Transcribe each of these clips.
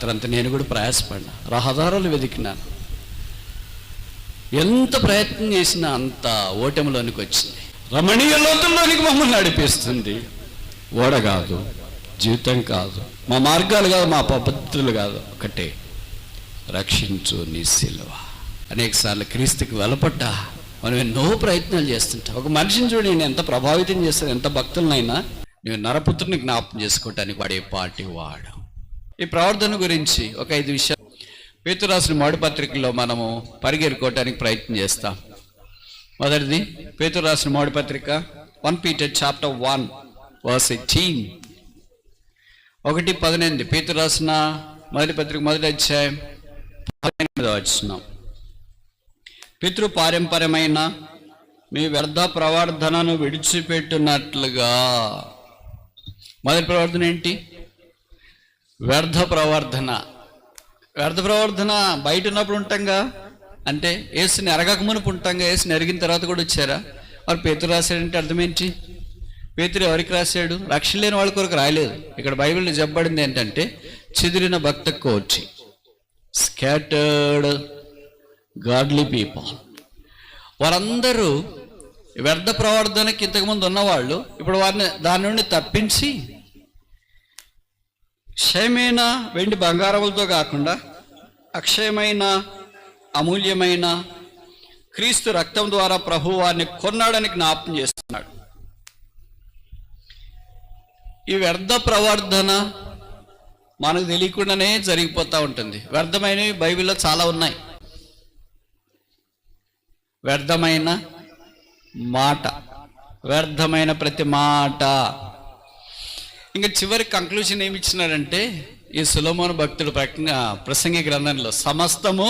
రాత్రంతా నేను కూడా ప్రయాసపడినా, రహదారులు వెతికినాను. ఎంత ప్రయత్నం చేసినా అంత ఓటమిలోనికి వచ్చింది. రమణీయ లోతుల్లోనికి మమ్మల్ని నడిపిస్తుంది. ఓడ కాదు, జీవితం కాదు, మా మార్గాలు కాదు, మా పద్ధతులు కాదు, ఒకటే, రక్షించు నీ సిలువ. అనేక సార్లు క్రీస్తుకి వెలపడ్డా మనం ఎన్నో ప్రయత్నాలు చేస్తుంటా. ఒక మనిషిని చూడు, నేను ఎంత ప్రభావితం చేస్తాను, ఎంత భక్తులనైనా నేను నరపుత్రుని జ్ఞాపకం చేసుకోవటానికి వాడే పాటి వాడు. ఈ ప్రవర్తన గురించి ఒక 5 విషయాలు పేతురు రాసిన మొదటి పత్రికలో మనము పరిగెరుకోవటానికి ప్రయత్నం చేస్తాం. మొదటిది పేతురు రాసిన మొదటి పత్రిక 1 Peter chapter 1 verse 18. 1:18 పేతురు రాసిన మొదటి పత్రిక మొదటి అధ్యాయం 18వ వచనం. పితృ పారంపర్యమైన మీ వ్యర్థ ప్రవర్ధనను విడిచిపెట్టినట్లుగా. మొదటి ప్రవర్తన ఏంటి? వ్యర్థ ప్రవర్ధన. వ్యర్థ ప్రవర్ధన బయట ఉన్నప్పుడు ఉంటాంగా, అంటే యేసుని ఎరగక మునుపు ఉంటాంగా, యేసుని ఎరిగిన తర్వాత కూడా వచ్చారా? మరి పేతురు రాశాడంటే అర్థం ఏంటి? పేతురు ఎవరికి రాశాడు? రక్షణ లేని వాళ్ళ కొరకు రాయలేదు. ఇక్కడ బైబిల్లో చెప్పబడింది ఏంటంటే, చెదిరిన భక్త కోచి, స్కాటర్డ్ గాడ్లీ పీపుల్. వారందరూ వ్యర్థ ప్రవర్ధనకి ఇంతకుముందు ఉన్నవాళ్ళు ఇప్పుడు వారిని దాని నుండి తప్పించి క్షయమైన వెండి బంగారములతో కాకుండా అక్షయమైన అమూల్యమైన క్రీస్తు రక్తం ద్వారా ప్రభు వారిని కొన్నాడని జ్ఞాపకం చేస్తున్నాడు. ఈ వ్యర్థ ప్రవర్ధన మనకు తెలియకుండానే జరిగిపోతూ ఉంటుంది. వ్యర్థమైనవి బైబిల్లో చాలా ఉన్నాయి. వ్యర్థమైన మాట, వ్యర్థమైన ప్రతి మాట. ఇంకా చివరి కంక్లూజన్ ఏమి ఇచ్చినారంటే, ఈ సొలొమోను భక్తుడు ప్రసంగి గ్రంథంలో సమస్తము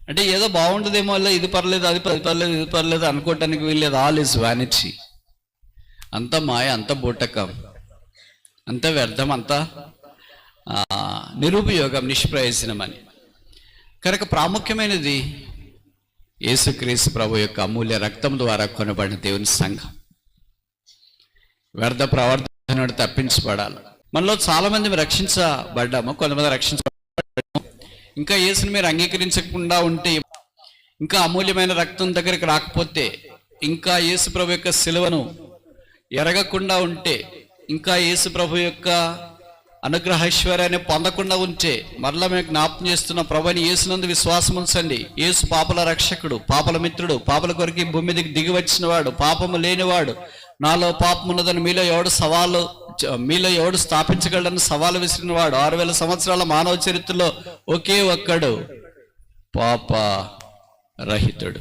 అంటే ఏదో బాగుంటుందేమో, ఇది పర్లేదు, అది పర్లేదు, ఇది పర్లేదు అనుకోవటానికి వీల్లేదు. All is vanity. అంత మాయ, అంత బూటకం, అంత వ్యర్థం, అంత నిరుపయోగం, నిష్ప్రయోజనం అని. కనుక ప్రాముఖ్యమైనది యేసుక్రీస్తు ప్రభు యొక్క అమూల్య రక్తం ద్వారా కొనబడిన దేవుని సంఘం. వ్యర్థ ప్రవర్తన తప్పించబడాలి. మనలో చాలా మంది రక్షించబడ్డాము, కొంతమంది రక్షించబడ్డాము. ఇంకా యేసుని మీరు అంగీకరించకుండా ఉంటే, ఇంకా అమూల్యమైన రక్తం దగ్గరికి రాకపోతే, ఇంకా యేసు ప్రభు యొక్క సిలువను ఎరగకుండా ఉంటే, ఇంకా యేసు ప్రభు యొక్క అనుగ్రహ ఐశ్వర్యాన్ని పొందకుండా ఉంటే, మరలా మేము జ్ఞాపకం చేస్తున్న ప్రభుని యేసునందు విశ్వాసం ఉంచండి. యేసు పాపల రక్షకుడు, పాపల మిత్రుడు, పాపల కొరకు భూమి మీదకి దిగి వచ్చిన వాడు, పాపము లేనివాడు. నాలో పాపం ఉన్నదని మీలో ఎవడు స్థాపించగలడని సవాలు విసిరినవాడు. 6000 సంవత్సరాల మానవ చరిత్రలో ఒకే ఒక్కడు పాప రహితుడు.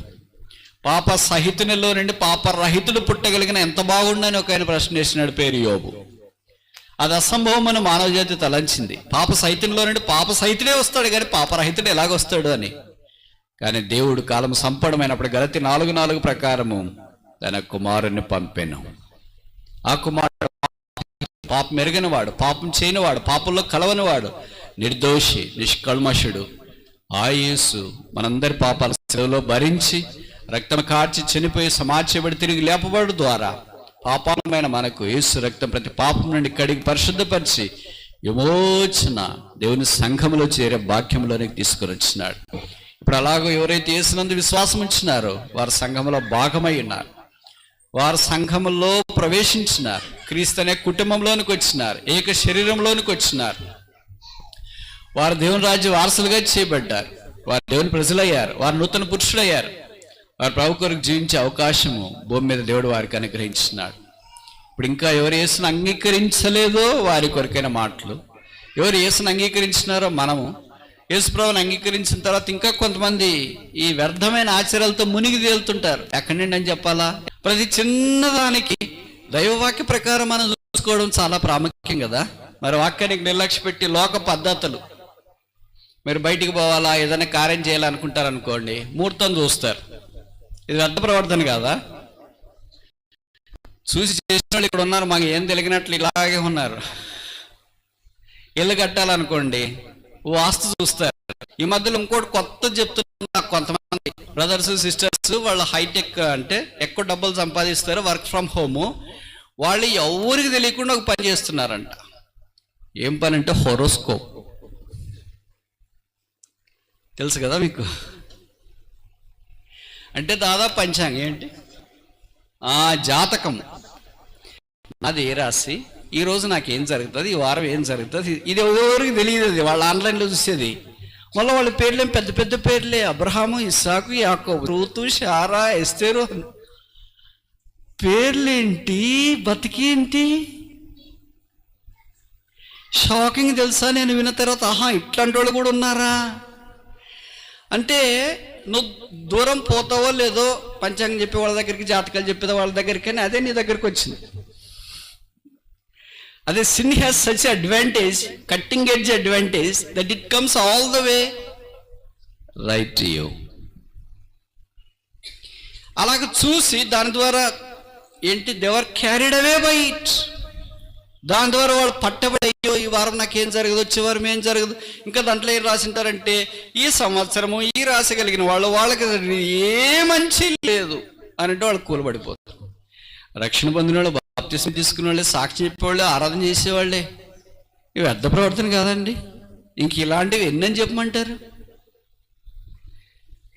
పాప సహితునిలో నుండి పాప రహితుడు పుట్టగలిగిన ఎంత బాగుండని ఒక ఆయన ప్రశ్న వేసినాడు, పేరు యోబు. అది అసంభవం అని మానవ జాతి తలంచింది. పాప సహితునిలో నుండి పాప సహితుడే వస్తాడు కానీ పాపరహితుడు ఎలాగొస్తాడు అని. కానీ దేవుడు కాలం సంపూర్ణమైనప్పుడు గలతీ 4:4 ప్రకారము తన కుమారుని పంపెను. ఆ కుమారుడు పాపం ఎరగనివాడు, పాపం చేయనివాడు, పాపంలో కలవనివాడు, నిర్దోషి, నిష్కల్మషుడు ఆ యేసు మనందరి పాపాల శిలువలో భరించి రక్తం కార్చి చనిపోయి సమాజబడి తిరిగి లేపబడు ద్వారా పాపాలమైన మనకు యేసు రక్తం ప్రతి పాపం నుండి కడిగి పరిశుద్ధపరిచి విమోచన దేవుని సంఘములో చేరే భాగ్యంలోనికి తీసుకుని వచ్చినాడు. ఇప్పుడు అలాగో ఎవరైతే యేసునందు విశ్వాసం ఉంచినారో వారు సంఘములో భాగమై ఉన్నారు. వారు సంఘములో ప్రవేశించినారు, క్రీస్తు అనే కుటుంబంలోనికి వచ్చినారు, ఏక శరీరంలోనికి వచ్చినారు. వారు దేవుని రాజ్య వారసులుగా చేయబడ్డారు. వారు దేవుని ప్రజలయ్యారు. వారు నూతన పురుషులయ్యారు. వారు ప్రభు కొరకు జీవించే అవకాశము భూమి మీద దేవుడు వారికి అనుగ్రహించినాడు. ఇప్పుడు ఇంకా ఎవరు యేసును అంగీకరించలేదో వారి కొరకైన మాటలు. ఎవరు యేసును అంగీకరించినారో మనము యేసు ప్రభువుని అంగీకరించిన తర్వాత ఇంకా కొంతమంది ఈ వ్యర్థమైన ఆచారాలతో మునిగి తేలుతుంటారు. ఎక్కడి నుండి అని చెప్పాలా? ప్రతి చిన్నదానికి దైవవాక్య ప్రకారం మనం చూసుకోవడం చాలా ప్రాముఖ్యం కదా. మరి వాక్యానికి నిర్లక్ష్య పెట్టి లోక పద్ధతులు, మీరు బయటికి పోవాలా, ఏదైనా కార్యం చేయాలనుకుంటారు అనుకోండి, ముహూర్తం చూస్తారు. ఇది వ్యర్థ ప్రవర్తన కాదా? చూసి చేసిన వాళ్ళు ఇక్కడ ఉన్నారు, మాకు ఏం తెలిగినట్లు ఇలాగే ఉన్నారు. ఇల్లు కట్టాలనుకోండి, వాస్తు చూస్తారు. ఈ మధ్యలో ఇంకోటి కొత్త చెప్తున్నా, కొంతమంది బ్రదర్స్ సిస్టర్స్ వాళ్ళు హైటెక్ అంటే ఎక్కువ డబ్బులు సంపాదిస్తారు, వర్క్ ఫ్రమ్ హోము. వాళ్ళు ఎవరికి తెలియకుండా ఒక పని చేస్తున్నారంట. ఏం పని అంటే హోరోస్కోప్. తెలుసు కదా మీకు? అంటే దాదాపు పంచాంగం ఏంటి, జాతకం. అది ఏ రాశి, ఈరోజు నాకేం జరుగుతుంది, ఈ వారం ఏం జరుగుతుంది, ఇది ఎవరికి తెలియదు. అది వాళ్ళు ఆన్లైన్లో చూసేది. మళ్ళీ వాళ్ళ పేర్లేం పెద్ద పెద్ద పేర్లే, అబ్రహాము, ఇస్సాకు, యాకోబు, రూతు, శారా, ఎస్తేరు. పేర్లేంటి, బతికేంటి? షాకింగ్ తెలుసా? నేను విన్న తర్వాత ఇట్లాంటి వాళ్ళు కూడా ఉన్నారా అంటే, నువ్వు దూరం పోతావో లేదో పంచాంగం చెప్పే వాళ్ళ దగ్గరికి, జాతకాలు చెప్పే వాళ్ళ దగ్గరికి, కానీ అదే నీ దగ్గరికి వచ్చింది. అదే sin has such advantage, cutting edge advantage, that it comes all the way right to you. అలాగ చూసి దాని ద్వారా ఏంటి, they were carried away by it. దాని ద్వారా వాళ్ళు పట్టబడి, అయ్యో ఈ వారం నాకేం జరగదు, వచ్చే వారం ఏం జరగదు. ఇంకా దాంట్లో ఏం రాసింటారంటే, ఈ సంవత్సరము ఈ రాశి కలిగిన వాళ్ళు వాళ్ళకి ఏ మంచి లేదు అనంటే వాళ్ళు కూలబడిపోతారు. రక్షణ పొందిన వాళ్ళు, బాప్తిసం తీసుకునే వాళ్ళే, సాక్షి చెప్పేవాళ్ళే, ఆరాధన చేసేవాళ్ళే. ఇవి వ్యర్థ ప్రవర్తన కాదండి? ఇంక ఇలాంటివి ఎన్నని చెప్పమంటారు?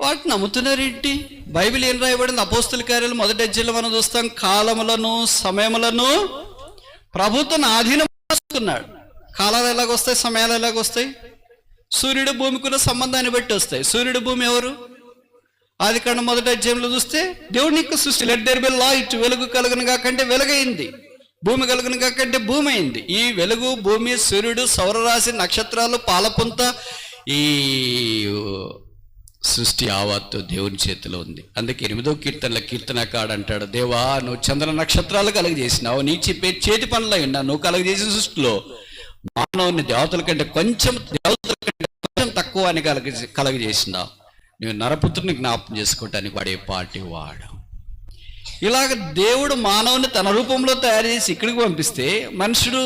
వాటిని నమ్ముతున్నారేంటి? బైబిల్ ఏం రాయబడింది? అపోస్తుల కార్యాలు 1వ అధ్యాయంలో మనం చూస్తాం, కాలములను సమయములను ప్రభుత్వం ఆధీనం చేసుకున్నాడు. కాలాలు ఎలాగొస్తాయి, సమయాలు ఎలాగొస్తాయి? సూర్యుడు భూమికున్న సంబంధాన్ని బట్టి వస్తాయి. సూర్యుడు భూమి ఎవరు? ఆదికాండం 1వ అధ్యాయంలో చూస్తే దేవుని యొక్క సృష్టి. లెట్ దేర్ బి లైట్, వెలుగు కలుగును కాకంటే వెలుగైంది, భూమి కలుగును కాకంటే భూమి అయింది. ఈ వెలుగు, భూమి, సూర్యుడు, సౌరరాశి, నక్షత్రాలు, పాలపుంత, ఈ సృష్టి యావత్తు దేవుని చేతిలో ఉంది. అందుకే 8వ కీర్తనలో కీర్తనకాడు అంటాడు, దేవా నువ్వు చంద్ర నక్షత్రాలు కలుగజేసినావు, నీ చేతి పనులై ఉన్నా, నువ్వు కలుగజేసిన సృష్టిలో మానవుని దేవతల కంటే కొంచెం తక్కువ అని కలుగజేసినావు. నువ్వు నరపుత్రుని జ్ఞాపకం చేసుకోవటానికి వాడే పాటి వాడు. ఇలాగ దేవుడు మానవుని తన రూపంలో తయారు చేసి ఇక్కడికి పంపిస్తే, మనుషుడు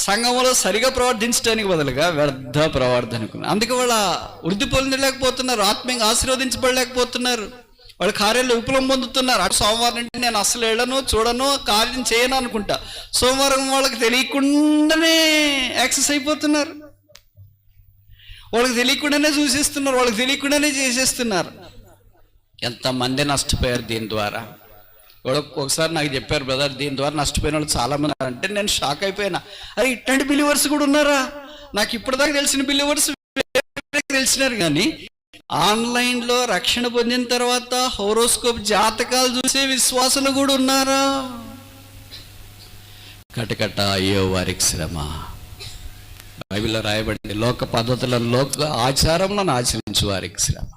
సంఘంలో సరిగా ప్రవర్తించడానికి బదులుగా వ్యర్థ ప్రవర్తనకు, అందుకే వాళ్ళ వృద్ధి పొందలేకపోతున్నారు, ఆత్మీయంగా ఆశీర్వదించబడలేకపోతున్నారు, వాళ్ళ కార్యాలు విఫలం పొందుతున్నారు. అటు సోమవారం అంటే నేను అసలు వెళ్ళను, చూడను, కార్యం చేయను అనుకుంటా, సోమవారం వాళ్ళకి తెలియకుండానే యాక్సెస్ అయిపోతున్నారు, వాళ్ళకి తెలియకుండానే చూసేస్తున్నారు, వాళ్ళకి తెలియకుండానే చేసేస్తున్నారు. ఎంతమంది నష్టపోయారు దీని ద్వారా. ఒకసారి నాకు చెప్పారు, బ్రదర్ దీని ద్వారా నష్టపోయిన వాళ్ళు చాలామంది అంటే నేను షాక్ అయిపోయినా. అరే ఇట్లాంటి బిలీవర్స్ కూడా ఉన్నారా? నాకు ఇప్పటిదాకా తెలిసిన బిలీవర్స్ తెలిసినారు, కానీ ఆన్లైన్లో రక్షణ పొందిన తర్వాత హోరోస్కోప్ జాతకాలు చూసే విశ్వాసులు కూడా ఉన్నారా? కటకట అయ్యో వారికి శ్రమ. బైబిల్లో రాయబడింది, లోక పద్ధతులను, లోక ఆచారంలను ఆచరించు వారికి శ్రమ.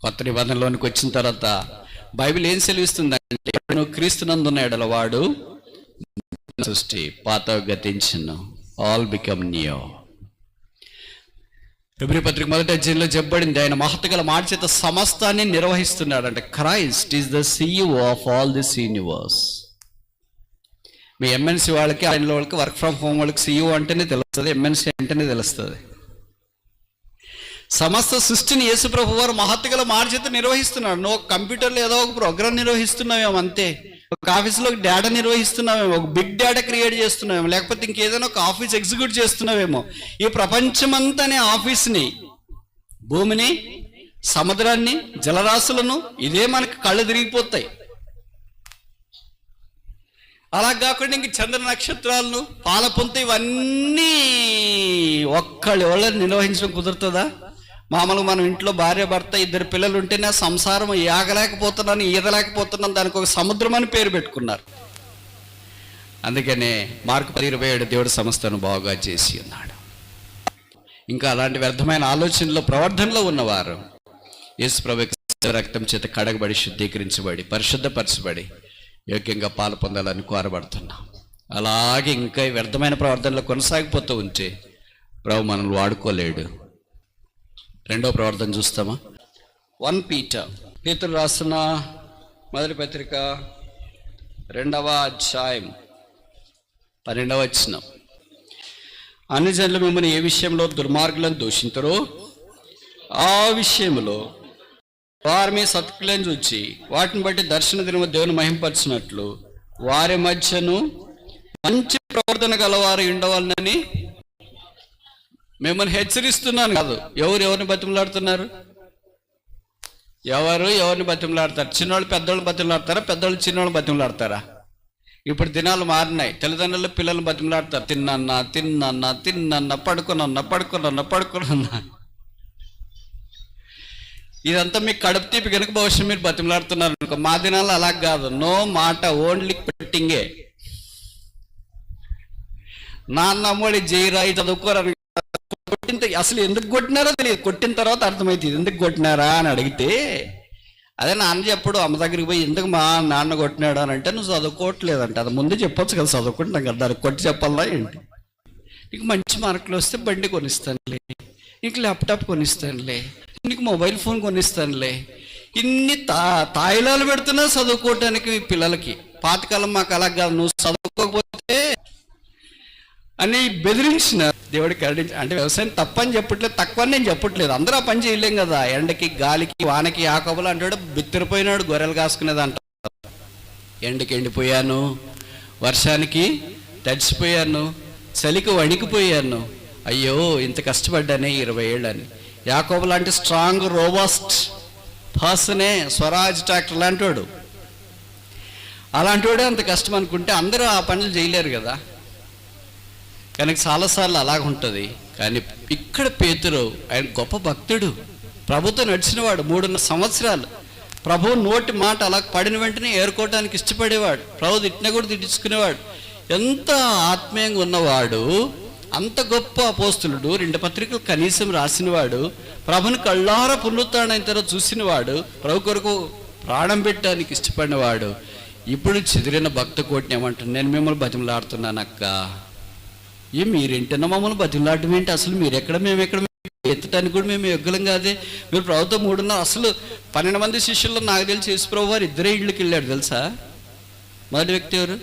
కొత్త నిబంధనలోనికి వచ్చిన తర్వాత బైబిల్ ఏం సెలవిస్తుందంటే, నువ్వు క్రీస్తునందున్న ఎడల వాడు సృష్టి, పాత గతించును, ఆల్ బికమ్ న్యూ. ఫిబ్రవరి పత్రిక 1వ అధ్యాయంలో చెప్పబడింది, ఆయన మహత్తుగల మాట చేత సమస్తాన్ని నిర్వహిస్తున్నాడు అంటే. Christ is the CEO of all this universe. Me MNC వాళ్ళకి, ఆయన వాళ్ళకి, వర్క్ ఫ్రమ్ హోమ్ వాళ్ళకి CEO అంటేనే తెలుస్తుంది, MNC అంటేనే తెలుస్తుంది. సమస్త సృష్టిని యేసుప్రభు వారు మహత్తుగల మాట చేత నిర్వహిస్తున్నాడు. నువ్వు కంప్యూటర్లో ఏదో ఒక ప్రోగ్రామ్ నిర్వహిస్తున్నావేమో అంతే, ఒక ఆఫీస్లో ఒక డేటా నిర్వహిస్తున్నావేమో, ఒక బిగ్ డేటా క్రియేట్ చేస్తున్నావేమో, లేకపోతే ఇంకేదైనా ఒక ఆఫీస్ ఎగ్జిక్యూట్ చేస్తున్నావేమో. ఈ ప్రపంచమంతానే ఆఫీస్ని, భూమిని, సముద్రాన్ని, జలరాశులను, ఇదే మనకి కళ్ళు తిరిగిపోతాయి. అలా కాకుండా ఇంక చంద్ర నక్షత్రాలను, పాలపుంత, ఇవన్నీ ఒక్కళ్ళు ఎవరు నిర్వహించడం కుదురుతుందా? మామూలుగా మనం ఇంట్లో భార్య భర్త 2 పిల్లలు ఉంటేనే సంసారం ఆగలేకపోతున్నాను, ఈదలేకపోతున్నాను, దానికి ఒక సముద్రం అని పేరు పెట్టుకున్నారు. అందుకనే మార్కు 10:27 దేవుడు సమస్తను బాగా చేసి ఉన్నాడు. ఇంకా అలాంటి వ్యర్థమైన ఆలోచనలో, ప్రవర్ధనలో ఉన్నవారు యేసు ప్రభువు రక్తం చేత కడగబడి, శుద్ధీకరించబడి, పరిశుద్ధపరచబడి యోగ్యంగా పాలు పొందాలని కోరబడుతున్నాం. అలాగే ఇంకా వ్యర్థమైన ప్రవర్తనలో కొనసాగిపోతూ ఉంటే ప్రభు మనల్ని వాడుకోలేడు. 2వ ప్రవర్తన చూస్తామా? 1 పీటర్, పేతురు రాసిన 1వ పత్రిక 2వ అధ్యాయం 12వ వచనం. అన్ని జనులు మిమ్మల్ని ఏ విషయంలో దుర్మార్గులను దూషించరో ఆ విషయంలో వారి మీ సత్క్రియలను చూచి వాటిని బట్టి దర్శన దినము దేవుని మహింపరచినట్లు వారి మధ్యను మంచి ప్రవర్తన గలవారు ఉండవాలని మిమ్మల్ని హెచ్చరిస్తున్నాను కాదు. ఎవరిని బతిమలాడుతున్నారు? ఎవరిని బతిమలాడతారు? చిన్నోళ్ళు పెద్దోళ్ళు బతిమలాడతారా? పెద్దోళ్ళు చిన్నోళ్ళు బతిమలాడతారా? ఇప్పుడు దినాలు మారినాయి. తల్లిదండ్రులు పిల్లల్ని బతిమలాడతారు. తిన్నన్నా పడుకునన్నా. ఇదంతా మీకు కడుపు తీపి కనుక భవిష్యత్తు మీరు బతిమలాడుతున్నారు అనుకో. మా దినాల్లో అలా కాదు. నో మాట, ఓన్లీ పెట్టింగే. నాన్నమ్మడి జైరాయి చదువుకోరని కొట్టిన అసలు ఎందుకు కొట్టినారో తెలియదు. కొట్టిన తర్వాత అర్థమవుతుంది ఎందుకు కొట్టినారా అని అడిగితే, అదే నాన్న చెప్పడు అమ్మ దగ్గరికి పోయి ఎందుకు మా నాన్న కొట్టినాడు అని అంటే, నువ్వు చదువుకోవట్లేదంటే. అది ముందే చెప్పొచ్చు కదా, చదువుకుంటున్నాం కదా, దానికి కొట్టి చెప్పాలా ఏంటి? నీకు మంచి మార్కులు వస్తే బండి కొనిస్తానులే, నీకు ల్యాప్టాప్ కొనిస్తానులే, నీకు మొబైల్ ఫోన్ కొనిస్తానులే. ఇన్ని తాయిలాలు పెడుతున్నా చదువుకోవటానికి పిల్లలకి. పాతకాలం మాకు అలా కాదు, నువ్వు చదువుకోకపోతే అని బెదిరించిన దేవుడికి కరడించి. అంటే వ్యవసాయం తప్పని చెప్పట్లేదు, తక్కువ నేను చెప్పట్లేదు. అందరూ ఆ పని చేయలేం కదా. ఎండకి గాలికి వానకి యాకోబులు అంటాడు బిత్తిరిపోయినాడు గొర్రెలు కాసుకునేది అంట. ఎండకి ఎండిపోయాను, వర్షానికి తడిసిపోయాను, చలికి వణికిపోయాను, అయ్యో ఇంత కష్టపడ్డానే 20 ఏళ్ళని. యాకోబు లాంటి స్ట్రాంగ్ రోబస్ట్ పర్సనే స్వరాజ్ ట్రాక్టర్ లాంటివాడు. అలాంటివాడే అంత కష్టం అనుకుంటే అందరూ ఆ పనులు చేయలేరు కదా. కనుక చాలాసార్లు అలాగుంటుంది. కానీ ఇక్కడ పేతురు ఆయన గొప్ప భక్తుడు, ప్రభుతో నడిచినవాడు. 3.5 సంవత్సరాలు ప్రభువు నోటి మాట అలా పడిన వెంటనే ఏరుకోవటానికి ఇష్టపడేవాడు. ప్రభు తిట్టినా కూడా తిట్టించుకునేవాడు. ఎంత ఆత్మీయంగా ఉన్నవాడు, అంత గొప్ప అపోస్తులుడు. 2 పత్రికలు కనీసం రాసినవాడు, ప్రభుని కళ్ళారా పునరుత్థానం తర్వాత చూసినవాడు, ప్రభు కొరకు ప్రాణం పెట్టడానికి ఇష్టపడినవాడు. ఇప్పుడు చెదిరిన భక్త కోటిని ఏమంటాను, నేను మిమ్మల్ని బతిమలాడుతున్నాను అక్క. మీరేంటన్నా మమ్మల్ని బతిమలాడటం ఏంటి? అసలు మీరెక్కడ మేమెక్కడ? ఎత్తడానికి కూడా మేము యొగ్గలం కాదే. మీరు ప్రభుత్వం 3.5 అసలు 12 మంది శిష్యుల్లో నాకు తెలిసి యేసు ప్రభు వారు 2 ఇళ్ళకి వెళ్ళాడు తెలుసా. మొదటి వ్యక్తి ఎవరు?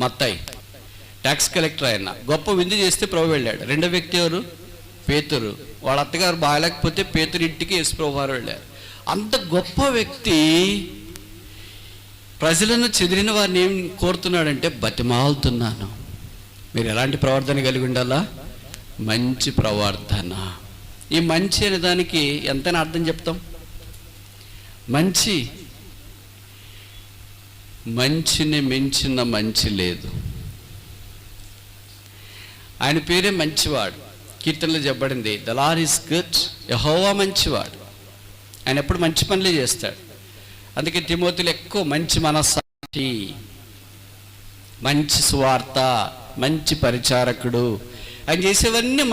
మత్తాయి, ట్యాక్స్ కలెక్టర్. ఆయన గొప్ప విందు చేస్తే ప్రభు వెళ్ళాడు. 2వ వ్యక్తి ఎవరు? పేతురు. వాళ్ళ అత్తగారు బాగాలేకపోతే పేతురు ఇంటికి యేసు ప్రభు వారు వెళ్ళారు. అంత గొప్ప వ్యక్తి ప్రజలను చెదిరిన వారిని ఏం కోరుతున్నాడంటే, బతిమాలుతున్నాను, మీరు ఎలాంటి ప్రవర్తన కలిగి ఉండాలా? మంచి ప్రవర్తన. ఈ మంచి అనే దానికి ఎంతైనా అర్థం చెప్తాం. మంచిని మించిన మంచి లేదు. ఆయన పేరే మంచివాడు. కీర్తనలో చెప్పబడింది, ద లార్డ్ ఈస్ గుడ్, యెహోవా మంచివాడు. ఆయన ఎప్పుడు మంచి పనులే చేస్తాడు. అందుకే తిమోతిలో ఎక్కువ మంచి మనస్సాక్షి, మంచి సువార్త, మంచి పరిచారకుడు. ఆయన చేసేవన్నీ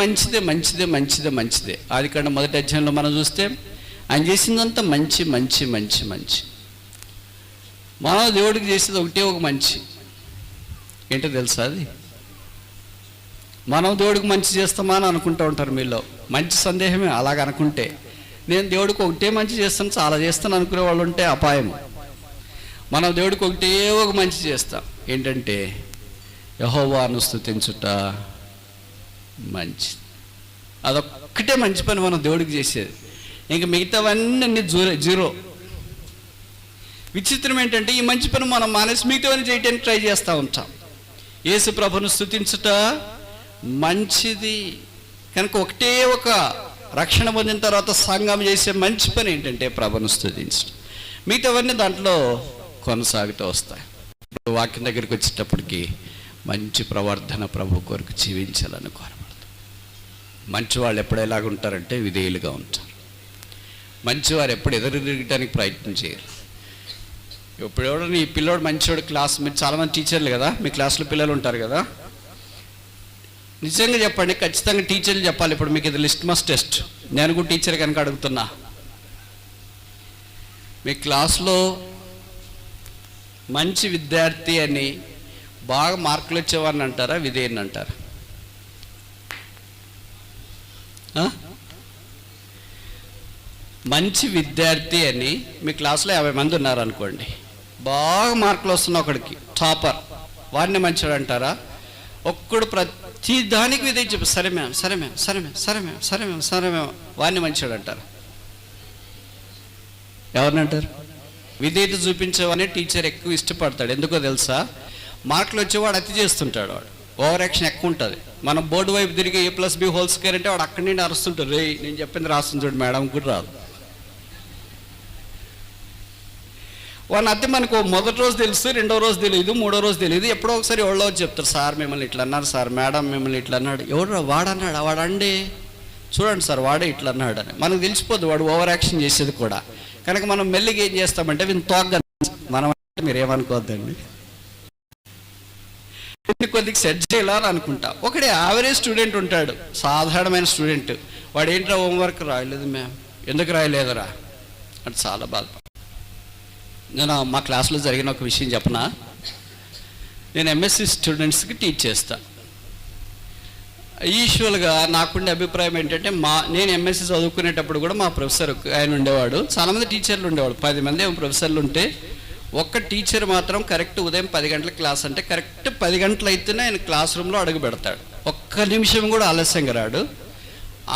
మంచిదే. ఆదికాండం 1వ అధ్యాయంలో మనం చూస్తే ఆయన చేసిందంతా మంచి. మనం దేవుడికి చేసేది ఒకటే ఒక మంచి. ఏంటో తెలుసా? అది మనం దేవుడికి మంచి చేస్తామా అని అనుకుంటూ ఉంటారు మీలో. మంచి సందేహమే అలాగ అనుకుంటే. నేను దేవుడికి ఒకటే మంచి చేస్తాను, చాలా చేస్తాను అనుకునే వాళ్ళు ఉంటే అపాయము. మనం దేవుడికి ఒకటే ఒక మంచి చేస్తాం. ఏంటంటే యెహోవాను స్తుతించుట మంచి. అదొక్కటే మంచి పని మనం దేవుడికి చేసేది. ఇంక మిగతావన్నీ జీరో. విచిత్రం ఏంటంటే ఈ మంచి పని మనం మానేసి మిగతావన్నీ చేయడానికి ట్రై చేస్తూ ఉంటాం. యేసు ప్రభును స్తుతించుట మంచిది. కనుక ఒకటే ఒక రక్షణ పొందిన తర్వాత సంఘం చేసే మంచి పని ఏంటంటే ప్రభును స్తుతించడం. మిగతావన్నీ దాంట్లో కొనసాగుతూ వస్తాయి. వాక్యం దగ్గరికి వచ్చేటప్పటికి మంచి ప్రవర్తన ప్రభు కొరకు జీవించాలని కోరబడతాం. మంచివాళ్ళు ఎప్పుడు ఎలాగుంటారంటే విధేయులుగా ఉంటారు. మంచివారు ఎప్పుడు ఎదురు తిరగటానికి ప్రయత్నం చేయరు. ఇప్పుడు ఎవడని ఈ పిల్లోడు మంచివాడు క్లాస్, మీరు చాలామంది టీచర్లు కదా, మీ క్లాస్లో పిల్లలు ఉంటారు కదా, నిజంగా చెప్పండి, ఖచ్చితంగా టీచర్లు చెప్పాలి. ఇప్పుడు మీకు ఇది లిట్మస్ టెస్ట్. నేను కూడా టీచర్ కనుక అడుగుతున్నా, మీ క్లాస్లో మంచి విద్యార్థి అని బాగా మార్కులు వచ్చేవారిని అంటారా, విధేయని అంటారా? మంచి విద్యార్థి అని మీ క్లాస్లో 50 మంది ఉన్నారనుకోండి, బాగా మార్కులు వస్తున్న ఒకడికి టాపర్, వాడిని మంచివాడు అంటారా? ఒక్కడు ప్రతి దానికి విధేయ చెప్పు, సరే మేము వాడిని మంచివాడు అంటారు. ఎవరిని అంటారు? విధేయత చూపించేవాడిని టీచర్ ఎక్కువ ఇష్టపడతాడు. ఎందుకో తెలుసా? మార్కులు వచ్చేవాడు అతి చేస్తుంటాడు, వాడు ఓవర్ యాక్షన్ ఎక్కువ ఉంటుంది. మనం బోర్డు వైపు తిరిగి A+B² అంటే వాడు అక్కడి నుండి అరుస్తుంటాడు, రే నేను చెప్పింది రాస్తుంది చూడు మేడం కూడా రాదు. వాడిని అతి మనకు మొదటి రోజు తెలుసు, రెండో రోజు తెలియదు, మూడో రోజు తెలియదు. ఎప్పుడో ఒకసారి ఎవరో చెప్తారు, సార్ మిమ్మల్ని ఇట్లా అన్నారు సార్, మేడం మిమ్మల్ని ఇట్లా అన్నాడు. ఎవరు వాడన్నాడు, వాడండి చూడండి సార్ వాడే ఇట్లా అన్నాడు అని మనకు తెలిసిపోద్ది, వాడు ఓవర్ యాక్షన్ చేసేది కూడా. కనుక మనం మెల్లిగా ఏం చేస్తామంటే వీని తోగ్గా మనం అంటే మీరు ఏమనుకోవద్దండి, కొద్దిగా సెట్ చేయాలని అనుకుంటా. ఒకడే యావరేజ్ స్టూడెంట్ ఉంటాడు, సాధారణమైన స్టూడెంట్, వాడు ఏంట్రా హోంవర్క్ రాయలేదు మ్యామ్, ఎందుకు రాయలేదురా అంటే చాలా బాధ. నేను మా క్లాస్లో జరిగిన ఒక విషయం చెప్పనా, నేను MSc స్టూడెంట్స్కి టీచ్ చేస్తా. యూజువల్గా నాకుండే అభిప్రాయం ఏంటంటే నేను MSc చదువుకునేటప్పుడు కూడా మా ప్రొఫెసర్ ఆయన ఉండేవాడు, చాలామంది టీచర్లు ఉండేవాడు, 10 మంది ప్రొఫెసర్లు ఉంటే ఒక్క టీచర్ మాత్రం కరెక్ట్ ఉదయం 10 గంటల క్లాస్ అంటే కరెక్ట్ 10 గంటలు అయితేనే ఆయన క్లాస్ రూమ్లో అడుగు పెడతాడు, ఒక్క నిమిషం కూడా ఆలస్యంగా రాడు.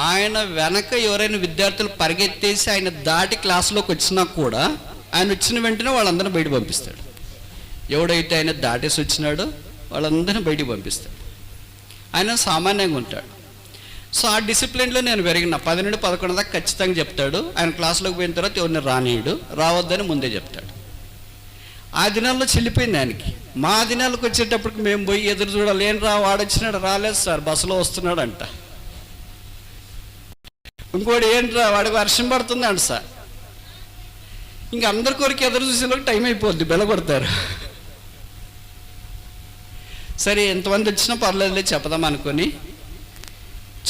ఆయన వెనక ఎవరైనా విద్యార్థులు పరిగెత్తేసి ఆయన దాటి క్లాసులోకి వచ్చినా కూడా ఆయన వచ్చిన వెంటనే వాళ్ళందరినీ బయటకు పంపిస్తాడు. ఎవడైతే ఆయన దాటేసి వచ్చినాడో వాళ్ళందరినీ బయటికి పంపిస్తాడు. ఆయన సామాన్యంగా ఉంటాడు. సో ఆ డిసిప్లిన్లో నేను పెరిగిన 10 నుండి 11 దాకా ఖచ్చితంగా చెప్తాడు. ఆయన క్లాసులోకి పోయిన తర్వాత ఎవరిని రానీయుడు, రావద్దని ముందే చెప్తాడు. ఆ దినాల్లో చెల్లిపోయింది ఆయనకి. మా దినాలకు వచ్చేటప్పటికి మేము పోయి ఎదురు చూడాలి, ఏం రా వాడొచ్చినాడు, రాలేదు సార్ బస్సులో వస్తున్నాడు అంట. ఇంకోటి ఏంట్రా వాడికి వర్షం పడుతుంది అంట సార్. ఇంకా అందరి కొరికి ఎదురు చూసేలోకి టైం అయిపోద్ది, బెలగొడతారు. సరే ఎంతమంది వచ్చినా పర్లేదులే చెప్దాం అనుకొని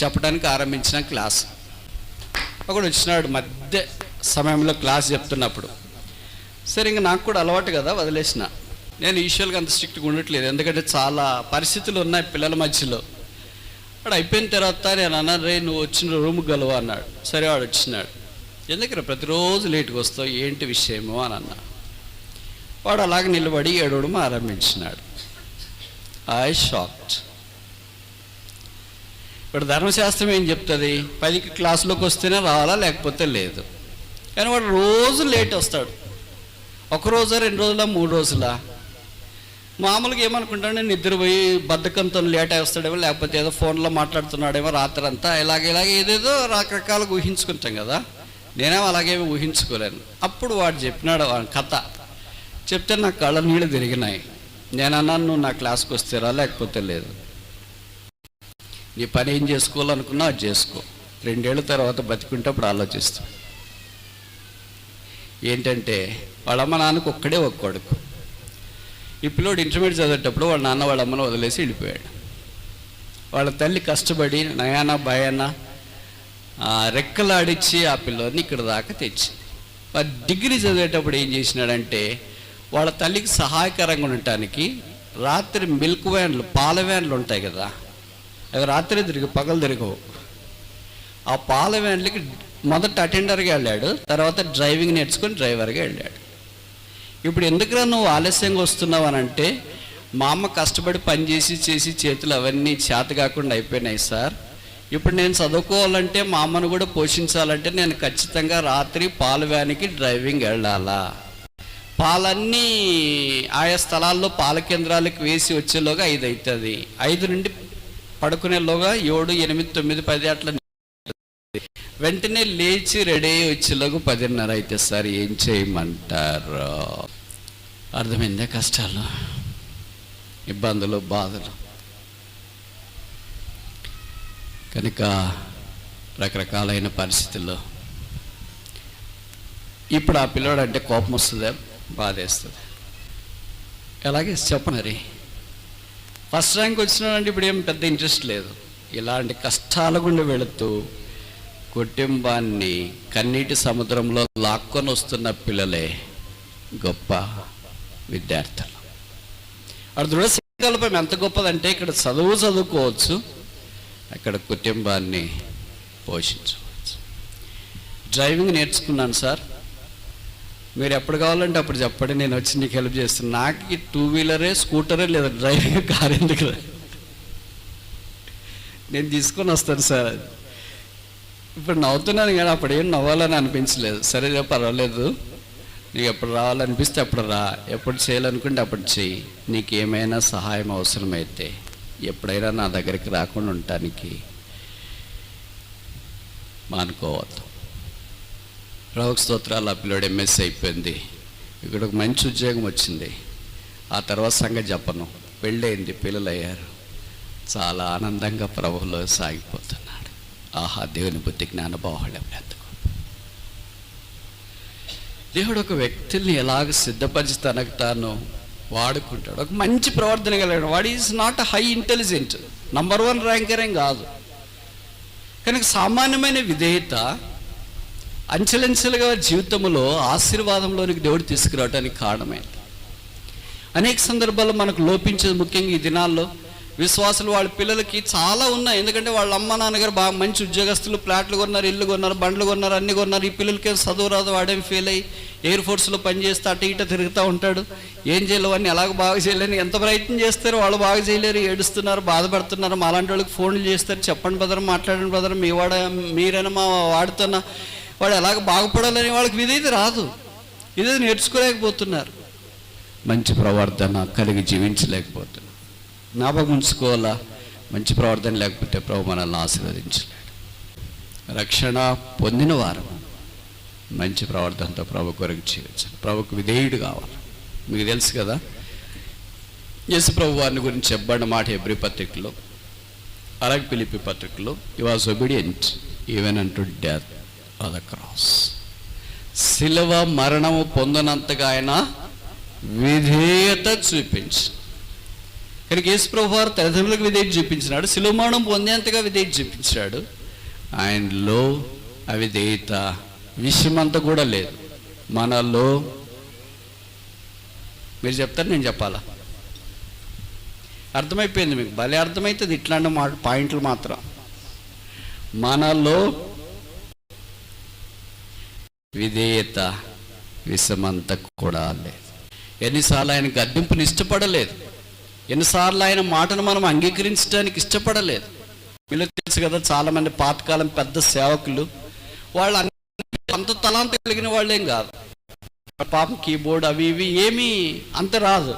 చెప్పడానికి ఆరంభించిన క్లాస్. ఒకడు వచ్చినాడు మధ్య సమయంలో క్లాస్ చెప్తున్నప్పుడు. సరే ఇంకా నాకు కూడా అలవాటు కదా వదిలేసిన. నేను యూజువల్గా అంత స్ట్రిక్ట్గా ఉండట్లేదు, ఎందుకంటే చాలా పరిస్థితులు ఉన్నాయి పిల్లల మధ్యలో. వాడు అయిపోయిన తర్వాత నేను అన్నాను, రే నువ్వు వచ్చిన రూమ్కి గలవా అన్నాడు. సరే వాడు వచ్చినాడు. ఎందుకు ప్రతిరోజు లేట్గా వస్తావు, ఏంటి విషయమో అని అన్నా. వాడు అలాగే నిలబడి ఏడవడం ఆరంభించినాడు. I shocked. ఇప్పుడు ధర్మశాస్త్రం ఏం చెప్తుంది, 10కి క్లాసులోకి వస్తేనే రావాలా లేకపోతే లేదు. కానీ వాడు రోజు లేట్ వస్తాడు, ఒక రోజా 2 రోజులా 3 రోజులా. మామూలుగా ఏమనుకుంటాడు, నేను నిద్రపోయి బద్ధకంతో లేట్ వస్తాడేమో, లేకపోతే ఏదో ఫోన్లో మాట్లాడుతున్నాడేమో రాత్రి అంతా, ఇలాగే ఏదేదో రకరకాలుగా ఊహించుకుంటాం కదా. నేనేమో అలాగేమీ ఊహించుకోలేను. అప్పుడు వాడు చెప్పినాడు కథ చెప్తే నాకు కళ్ళ నీళ్ళు తిరిగినాయి. నేను అన్నాను, నువ్వు నా క్లాస్కి వస్తేరా లేకపోతే లేదు, నీ పని ఏం చేసుకోవాలనుకున్నా అది చేసుకో, 2 ఏళ్ళ తర్వాత బతికుంటే అప్పుడు ఆలోచిస్తా. ఏంటంటే వాళ్ళ అమ్మ నాన్నకు ఒక్కడే ఒక కొడుకు. ఈ పిల్లోడు ఇంటర్మీడియట్ చదివేటప్పుడు వాళ్ళ నాన్న వాళ్ళ అమ్మను వదిలేసి వెళ్ళిపోయాడు. వాళ్ళ తల్లి కష్టపడి నయాన భయాన రెక్కలాడిచ్చి ఆ పిల్లోని ఇక్కడ దాకా తెచ్చి, వాడు డిగ్రీ చదివేటప్పుడు ఏం చేసినాడంటే వాళ్ళ తల్లికి సహాయకరంగా ఉండటానికి రాత్రి మిల్క్ వ్యాన్లు, పాల వ్యాన్లు ఉంటాయి కదా, అవి రాత్రి పగలు తిరగవు. ఆ పాల వ్యాన్లకి మొదట అటెండర్గా వెళ్ళాడు, తర్వాత డ్రైవింగ్ నేర్చుకొని డ్రైవర్గా వెళ్ళాడు. ఇప్పుడు ఎందుకురా నువ్వు ఆలస్యంగా వస్తున్నావు అని అంటే, మా అమ్మ కష్టపడి పనిచేసి చేసి చేతులు అవన్నీ చేత కాకుండా అయిపోయినాయి సార్. ఇప్పుడు నేను చదువుకోవాలంటే మా అమ్మను కూడా పోషించాలంటే నేను ఖచ్చితంగా రాత్రి పాల వ్యాన్కి డ్రైవింగ్ వెళ్ళాలా. పాలన్నీ ఆయా స్థలాల్లో పాల కేంద్రాలకు వేసి వచ్చేలోగా 5 అవుతుంది. 5 నుండి పడుకునేలోగా 7, 8, 9, 10 అట్లా. వెంటనే లేచి రెడీ అయ్యి వచ్చేలోగా 10:30 అయితే సార్ ఏం చేయమంటారు? అర్థమైందే కష్టాలు, ఇబ్బందులు, బాధలు. కనుక రకరకాలైన పరిస్థితుల్లో ఇప్పుడు ఆ పిల్లోడు అంటే కోపం వస్తుందా, బాధేస్తుంది. ఎలాగే చెప్పనరి ఫస్ట్ ర్యాంక్ వచ్చినాడంటే ఇప్పుడు ఏం పెద్ద ఇంట్రెస్ట్ లేదు. ఇలాంటి కష్టాల గుండా వెళుతూ కుటుంబాన్ని కన్నీటి సముద్రంలో లాక్కొని వస్తున్న పిల్లలే గొప్ప విద్యార్థులు. అక్కడ దృఢ సంకల్పం ఎంత గొప్పదంటే ఇక్కడ చదువుకోవచ్చు, అక్కడ కుటుంబాన్ని పోషించవచ్చు. డ్రైవింగ్ నేర్చుకున్నాను సార్, మీరు ఎప్పుడు కావాలంటే అప్పుడు చెప్పండి, నేను వచ్చి నీకు హెల్ప్ చేస్తాను. నాకు 2 వీలరే స్కూటరే లేదా, డ్రైవింగ్ కార్ ఎందుకు, నేను తీసుకొని వస్తాను సార్. ఇప్పుడు నవ్వుతున్నాను కానీ అప్పుడు ఏం నవ్వాలని అనిపించలేదు. సరే పర్వాలేదు, నీకు ఎప్పుడు రావాలనిపిస్తే అప్పుడు రా, ఎప్పుడు చేయాలనుకుంటే అప్పుడు చెయ్యి. నీకేమైనా సహాయం అవసరమైతే ఎప్పుడైనా నా దగ్గరికి రాకుండా ఉండటానికి మానుకోవద్దు. ప్రభువుకు స్తోత్రాలు. ఆ పిల్లోడు ఎంఎస్సీ అయిపోయింది, ఇక్కడ ఒక మంచి ఉద్యోగం వచ్చింది. ఆ తర్వాత సంగతి చెప్పను, పెళ్ళయింది, పిల్లలు అయ్యారు, చాలా ఆనందంగా ప్రభువులో సాగిపోతున్నాడు. ఆహా, దేవుని బుద్ధి జ్ఞాన బాహుళ్యం ఎంత గొప్ప. దేవుడు ఒక వ్యక్తిని ఎలాగ సిద్ధపరిచి తనకు తాను వాడుకుంటాడు. ఒక మంచి ప్రవర్తన కలిగాడు. వాడు is not high intelligent, number 1 ranker ఏం కాదు. కనుక సామాన్యమైన విధేయత అంచెలంచెలుగా జీవితంలో ఆశీర్వాదంలోనికి దేవుడు తీసుకురావడానికి కారణమైంది. అనేక సందర్భాల్లో మనకు లోపించేది, ముఖ్యంగా ఈ దినాల్లో విశ్వాసులు వాళ్ళ పిల్లలకి చాలా ఉన్నాయి. ఎందుకంటే వాళ్ళ అమ్మ నాన్నగారు బాగా మంచి ఉద్యోగస్తులు, ఫ్లాట్లు కొన్నారు, ఇల్లు కొన్నారు, బండ్లు కొన్నారు, అన్నీ కొన్నారు. ఈ పిల్లలకి చదువు రాదు, వాడేం ఫెయిల్ అయ్యి ఎయిర్ ఫోర్స్లో పనిచేస్తే అటు ఇట తిరుగుతూ ఉంటాడు. ఏం చేయలేవు అని, ఎలాగ బాగా చేయలేని ఎంత ప్రయత్నం చేస్తారో వాళ్ళు బాగా చేయలేరు, ఏడుస్తున్నారు, బాధపడుతున్నారు. మా అలాంటి వాళ్ళకి ఫోన్లు చేస్తారు, చెప్పండి బ్రదర్, మాట్లాడండి బ్రదర్, మీరైనా మా వాడుతున్నా వాడు ఎలాగ బాగుపడాలని వాళ్ళకి విధేయత రాదు, ఇదే నేర్చుకోలేకపోతున్నారు, మంచి ప్రవర్తన కలిగి జీవించలేకపోతున్నారు. జ్ఞాపకం ఉంచుకోవాలా, మంచి ప్రవర్తన లేకపోతే ప్రభు మనల్ని ఆశీర్వదించలేడు. రక్షణ పొందిన వారు మంచి ప్రవర్తనతో ప్రభు కొరకు జీవించాలి, ప్రభుకు విధేయుడు కావాలి. మీకు తెలుసు కదా, యేసు ప్రభు వారిని గురించి చెప్పబడిన మాట హెబ్రీ పత్రికలో, అలాగే ఫిలిప్పీ పత్రికలో, హి was obedient even unto death on the cross. శిలువ మరణము పొందనంతగా ఆయన విధేయత చూపించి, కనుక యేసు ప్రభు వారు తల్లిదండ్రులకు విధేయత చూపించినాడు, శిలువ మరణం పొందేంతగా విధేయత చూపించాడు. ఆయనలో అవిధేయత విషయమంతా కూడా లేదు. మనలో, మీరు చెప్తారు నేను చెప్పాలా? అర్థమైపోయింది మీకు, భలే అర్థమవుతుంది ఇట్లాంటి పాయింట్లు మాత్రం. మనలో విధేయత విషమంతా కూడా లేదు. ఎన్నిసార్లు ఆయన గద్దింపుని ఇష్టపడలేదు, ఎన్నిసార్లు ఆయన మాటను మనం అంగీకరించడానికి ఇష్టపడలేదు. మీరు తెలుసు కదా, చాలామంది పాతకాలం పెద్ద సేవకులు వాళ్ళు అంత తలాంత కలిగిన వాళ్ళేం కాదు, పాపం కీబోర్డ్ అవి ఇవి ఏమీ అంత రాదు,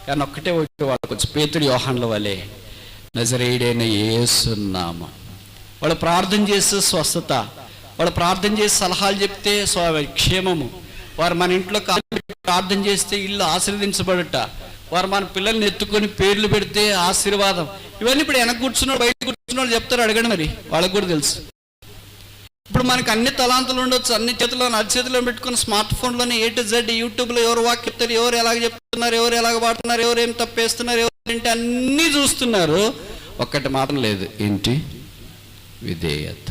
కానీ ఒక్కటే వచ్చే వాళ్ళకి వచ్చి పేతురు యోహాన్ల వలె నజరేయుడైన యేసు నామం. వాళ్ళు ప్రార్థన చేస్తే స్వస్థత, వాళ్ళు ప్రార్థన చేసి సలహాలు చెప్తే క్షేమము, వారు మన ఇంట్లో ప్రార్థన చేస్తే ఇల్లు ఆశీర్వదించబడట, వారు మన పిల్లల్ని ఎత్తుకొని పేర్లు పెడితే ఆశీర్వాదం. ఇవన్నీ ఇప్పుడు వెనక కూర్చున్నాడు, బయట కూర్చున్నాడు చెప్తారు, అడగండి, మరి వాళ్ళకు కూడా తెలుసు. ఇప్పుడు మనకు అన్ని తలాంతులు ఉండొచ్చు, అన్ని చేతుల్లో అరచేతిలో పెట్టుకుని స్మార్ట్ ఫోన్లోనే A to Z యూట్యూబ్లో ఎవరు వాక్యం చెప్తారు, ఎవరు ఎలాగ చెప్తున్నారు, ఎవరు ఎలాగ పాడుతున్నారు, ఎవరు ఏం తప్పేస్తున్నారు, ఎవరు అన్నీ చూస్తున్నారు. ఒక్కటి మాత్రం లేదు, ఏంటి? విధేయత.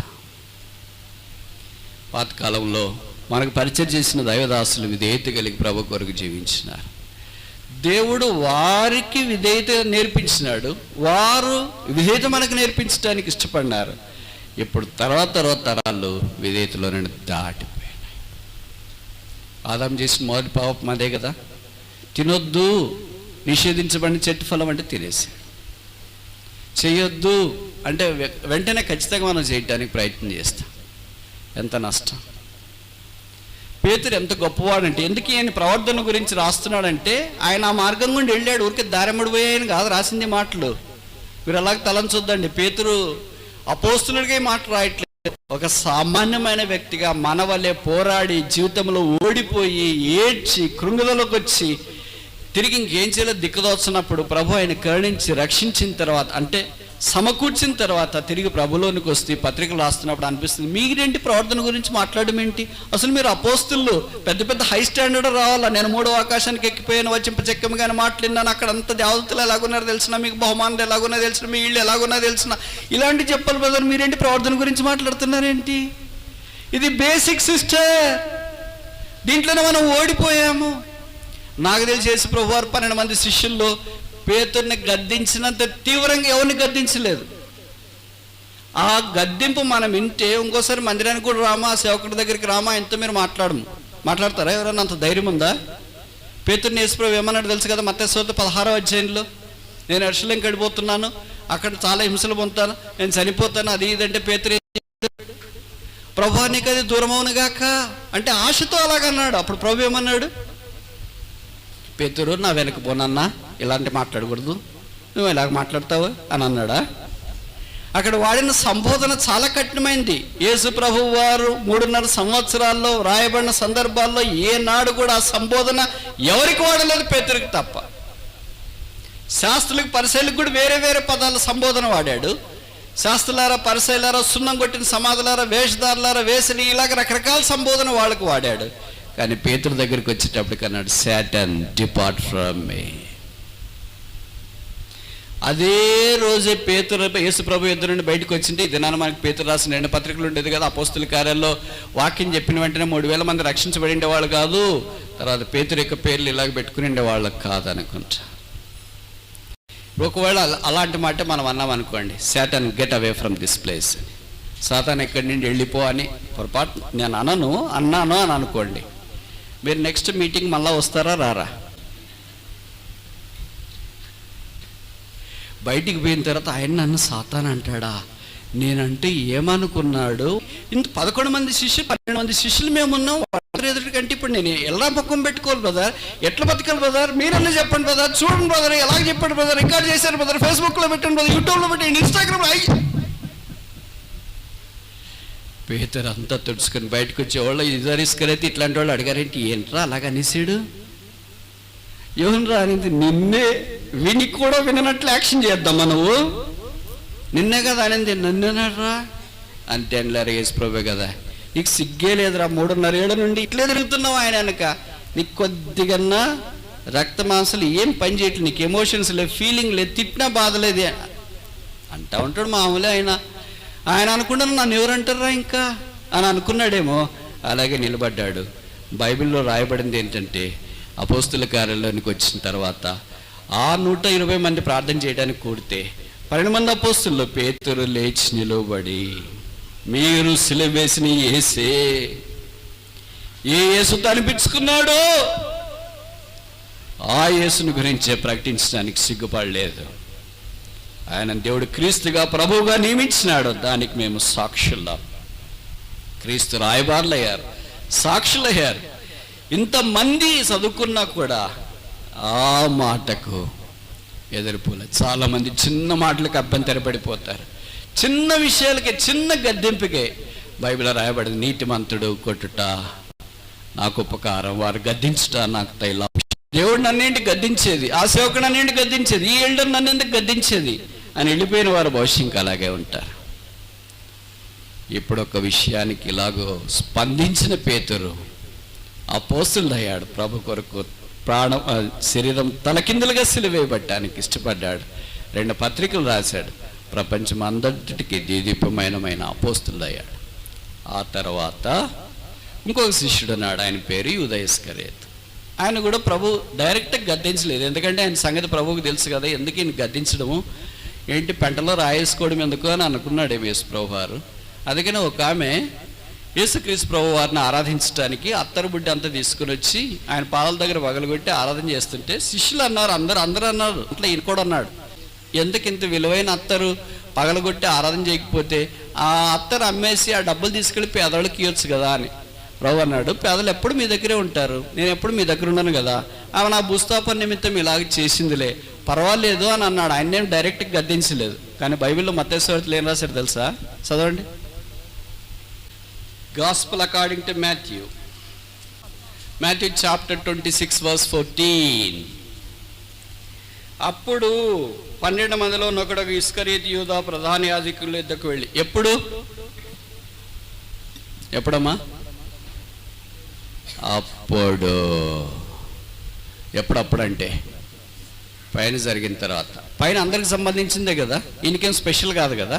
పాతకాలంలో మనకు పరిచయం చేసిన దైవదాసులు విధేయత కలిగి ప్రభు కొరకు జీవించినారు. దేవుడు వారికి విధేయత నేర్పించినాడు, వారు విధేయత మనకు నేర్పించడానికి ఇష్టపడినారు. ఇప్పుడు తర్వాత తరాలు విధేయతలో దాటిపోయినాయి. ఆదాం చేసిన మొదటి పాపం అదే కదా, తినొద్దు నిషేధించబడిన చెట్టు ఫలం అంటే తినేసి, చేయొద్దు అంటే వెంటనే ఖచ్చితంగా మనం చేయడానికి ప్రయత్నం చేస్తాం. ఎంత నష్టం. పేతురు ఎంత గొప్పవాడంటే, ఎందుకు ఈయన ప్రవర్తన గురించి రాస్తున్నాడంటే, ఆయన ఆ మార్గం గుండి వెళ్ళాడు, ఊరికే దారెమ్మడి పోయాయని కాదు రాసింది మాటలు. మీరు అలాగే తలంచొద్దండి, పేతురు అపోస్తులుడిగా మాట రాయట్లేదు, ఒక సామాన్యమైన వ్యక్తిగా మన వల్లే పోరాడి జీవితంలో ఓడిపోయి ఏడ్చి కృంగుదలోకి వచ్చి తిరిగి ఇంకేం చేయాలో దిక్కుదోచినప్పుడు ప్రభు ఆయన కరుణించి రక్షించిన తర్వాత, అంటే సమకూర్చిన తర్వాత తిరిగి ప్రభులోనికి వస్తే పత్రికలు రాస్తున్నప్పుడు అనిపిస్తుంది, మీరేంటి ప్రవర్తన గురించి మాట్లాడడం ఏంటి? అసలు మీరు అపోస్తులు పెద్ద పెద్ద హై స్టాండర్డ్ రావాలా, నేను 3వ ఆకాశానికి ఎక్కిపోయాను, వచ్చింపచెక్కముగానే మాట్లాడినాను, అక్కడ అంత దేవతలు ఎలాగున్నారో తెలిసిన, మీకు బహుమానులు ఎలాగున్నా తెలిసిన, మీ ఇళ్ళు ఎలాగున్నా తెలిసిన, ఇలాంటి చెప్పాలి బ్రదర్, మీరేంటి ప్రవర్తన గురించి మాట్లాడుతున్నారేంటి? ఇది బేసిక్ సిస్టర్, దీంట్లోనే మనం ఓడిపోయాము. నాకు తెలిసి యేసు ప్రభు వారు 12 మంది శిష్యుల్లో పేతుర్ని గద్దించినంత తీవ్రంగా ఎవరిని గద్దించలేదు. ఆ గద్దింపు మనం వింటే ఇంకోసారి మందిరానికి కూడా రామా, సేవకుడి దగ్గరికి రామా, ఎంతో మీరు మాట్లాడతారా? ఎవరన్నా అంత ధైర్యం ఉందా? పేతుర్ని యేసు ప్రభు ఏమన్నాడు తెలుసు కదా, మత్తయి సువార్త 16వ అధ్యాయంలో, నేను యెరూషలేముకి వెళ్ళిపోతున్నాను, అక్కడ చాలా హింసలు పొందుతాను, నేను చనిపోతాను, అది ఇదంటే పేతురు ప్రభువా నీకు అది దూరమవునుగాక అంటే ఆశతో అలాగన్నాడు. అప్పుడు ప్రభు ఏమన్నాడు? పేతురు నా వెనక పోనన్నా, ఇలాంటి మాట్లాడకూడదు, నువ్వు ఇలాగ మాట్లాడతావు అని అన్నాడా? అక్కడ వాడిన సంబోధన చాలా కఠినమైంది. యేసు ప్రభు వారు 3.5 సంవత్సరాల్లో రాయబడిన సందర్భాల్లో ఏనాడు కూడా ఆ సంబోధన ఎవరికి వాడలేదు, పేతురికి తప్ప. శాస్త్రులకు పరిసయ్యులకు కూడా వేరే వేరే పదాల సంబోధన వాడాడు. శాస్త్రులారా, పరిసయ్యులారా, సున్నం కొట్టిన సమాధులారా, వేషధారులారా, వేసని, ఇలాగ రకరకాల సంబోధన వాళ్ళకు వాడాడు. కానీ పేతురు దగ్గరికి వచ్చేటప్పటికి అన్నాడు, సాటన్ డిపార్ట్ ఫ్రమ్ మీ. అదే రోజే పేతురు యేసు ప్రభు యుద్ధ నుండి బయటకు వచ్చింటే, ఈ దినాన మనకి పేతురు రాసిన 2 పత్రికలు ఉండేది కదా. అపోస్తుల కార్యాల్లో వాక్యం చెప్పిన వెంటనే 3000 మంది రక్షించబడి ఉండేవాళ్ళు కాదు. తర్వాత పేతురు యొక్క పేర్లు ఇలాగ పెట్టుకుని ఉండేవాళ్ళు కాదు అనుకుంటా. ఒకవేళ అలాంటి మాట మనం అన్నాం అనుకోండి, Satan get away from this place, Satan ఎక్కడి నుండి వెళ్ళిపో అని పొరపాటు నేను అన్నాను అని అనుకోండి, మీరు నెక్స్ట్ మీటింగ్ మళ్ళీ వస్తారా రారా? బయటికి పోయిన తర్వాత ఆయన నన్ను సాతాన్ అంటాడా, నేనంటే ఏమనుకున్నాడు? ఇంత 11 మంది శిష్యులు 12 మంది శిష్యులు మేమున్నాం, ఎదుటికంటే ఇప్పుడు నేను ఎలా పక్కన పెట్టుకోవాలి బ్రదర్, ఎట్లా బతకాలి బ్రదర్, మీరన్నా చెప్పండి బ్రదర్, చూడండి బ్రదర్, ఎలాగ చెప్పండి బ్రదర్, రికార్డ్ చేశారు బ్రదర్, ఫేస్బుక్లో పెట్టండి బ్రదర్, యూట్యూబ్లో పెట్టండి, ఇన్స్టాగ్రామ్లో. పేతురు అంతా తుడుచుకొని బయటకు వచ్చేవాళ్ళు ఇదరిస్కరైతే ఇట్లాంటి వాళ్ళు అడిగారేంటి, ఏంట్రా అలాగ అనేసాడు, ఏమనరా అనేది, నిన్నే విని కూడా వినట్లు యాక్షన్ చేద్దామా నువ్వు, నిన్నే కదా అనేది, నన్నేనరా అంటే అనలేరు. యేసు ప్రభే కదా, నీకు సిగ్గే లేదురా, 3.5 ఏళ్ళ నుండి ఇట్లే తిరుగుతున్నావు ఆయన వెనక, నీకు కొద్దిగా రక్త మాంసాలు ఏం పని చేయట్లేదు, నీకు ఎమోషన్స్ లేదు, ఫీలింగ్ లేదు, తిట్టినా బాధ లేదు అంటా ఉంటాడు మామూలే. ఆయన అనుకున్నాను నన్ను ఎవరంటారా ఇంకా అని అనుకున్నాడేమో, అలాగే నిలబడ్డాడు. బైబిల్లో రాయబడింది ఏంటంటే, అపోస్తుల కార్యాలయానికి వచ్చిన తర్వాత ఆ 120 మంది ప్రార్థన చేయడానికి కూడితే 12 మంది అపోస్తుల్లో పేతురు లేచి నిలబడి, మీరు సిలువ వేసిన యేసే, ఏ యేసుతో అనిపించుకున్నాడో ఆ యేసుని గురించే ప్రకటించడానికి సిగ్గుపడలేదు. ఆయన దేవుడు క్రీస్తుగా ప్రభువుగా నియమించినాడు, దానికి మేము సాక్షులం. క్రీస్తు రాయబారులయ్యారు, సాక్షులయ్యారు. ఇంతమంది చదువుకున్నా కూడా ఆ మాటకు ఎదురుపోలే. చాలామంది చిన్న మాటలకు అభ్యంతరపడిపోతారు, చిన్న విషయాలకి, చిన్న గద్దెంపుకే. బైబిల్లో రాయబడింది, నీతిమంతుడు కొట్టుట నాకు ఉపకారం, వారు గద్దించుట నాకు తైలం. దేవుడు నన్నేంటి గద్దించేది, ఆ సేవకుడు నన్నేంటి గద్దించేది, ఈ ఎల్డర్ నన్ను ఎందుకు గద్దించేది అని వెళ్ళిపోయిన వారు భవిష్యం ఇంకా అలాగే ఉంటారు. ఇప్పుడు ఒక విషయానికి ఇలాగో స్పందించిన పేతురు అపోస్తులుడయ్యాడు. ప్రభు కొరకు ప్రాణం శరీరం తలకిందులుగా సిలువేయబట్టడానికి ఇష్టపడ్డాడు. 2 పత్రికలు రాశాడు. ప్రపంచం అందరిటికి దీదీపమైన అపోస్తులుడయ్యాడు. ఆ తర్వాత ఇంకొక శిష్యుడు ఉన్నాడు, ఆయన పేరు యూదా ఇస్కరియోతు. ఆయన కూడా ప్రభు డైరెక్ట్గా గద్దించలేదు, ఎందుకంటే ఆయన సంగతి ప్రభువుకి తెలుసు కదా, ఎందుకు ఈయన గద్దించడము ఏంటి, పెంటలో రాయేసుకోవడం ఎందుకు అని అనుకున్నాడు యేసు ప్రభు వారు. అందుకనే ఒక ఆమె యేసుక్రీస్తు ప్రభు వారిని ఆరాధించడానికి అత్తరు బుడ్డి అంతా తీసుకుని వచ్చి ఆయన పాదాల దగ్గర పగలగొట్టి ఆరాధన చేస్తుంటే శిష్యులు అన్నారు, అందరూ అన్నారు, అట్లా ఈయన కూడా అన్నాడు, ఎందుకు ఇంత విలువైన అత్తరు పగలగొట్టి ఆరాధన చేయకపోతే ఆ అత్తరు అమ్మేసి ఆ డబ్బులు తీసుకెళ్ళి పేదవాళ్ళకి ఇవ్వచ్చు కదా అని. ప్రభు అన్నాడు, పేదలు ఎప్పుడు మీ దగ్గరే ఉంటారు, నేను ఎప్పుడు మీ దగ్గర ఉన్నాను కదా, ఆమె నా భూస్థాపన నిమిత్తం ఇలాగ చేసిందిలే, పర్వాలేదు అని అన్నాడు. ఆయన ఏం డైరెక్ట్గా గద్దించలేదు. కానీ బైబిల్లో మత్తయి సువార్తలో ఏం రాశారు తెలుసా, చదవండి. Gospel according to Matthew chapter 26 verse 14. అప్పుడు 12 మందిలో ఒకడు ఇస్కరియోతు యూదా ప్రధాన యాజకుల యొద్దకు వెళ్ళి, ఎప్పుడమ్మా ఎప్పుడంటే పైన జరిగిన తర్వాత, పైన అందరికి సంబంధించిందే కదా, ఈయనకేం స్పెషల్ కాదు కదా.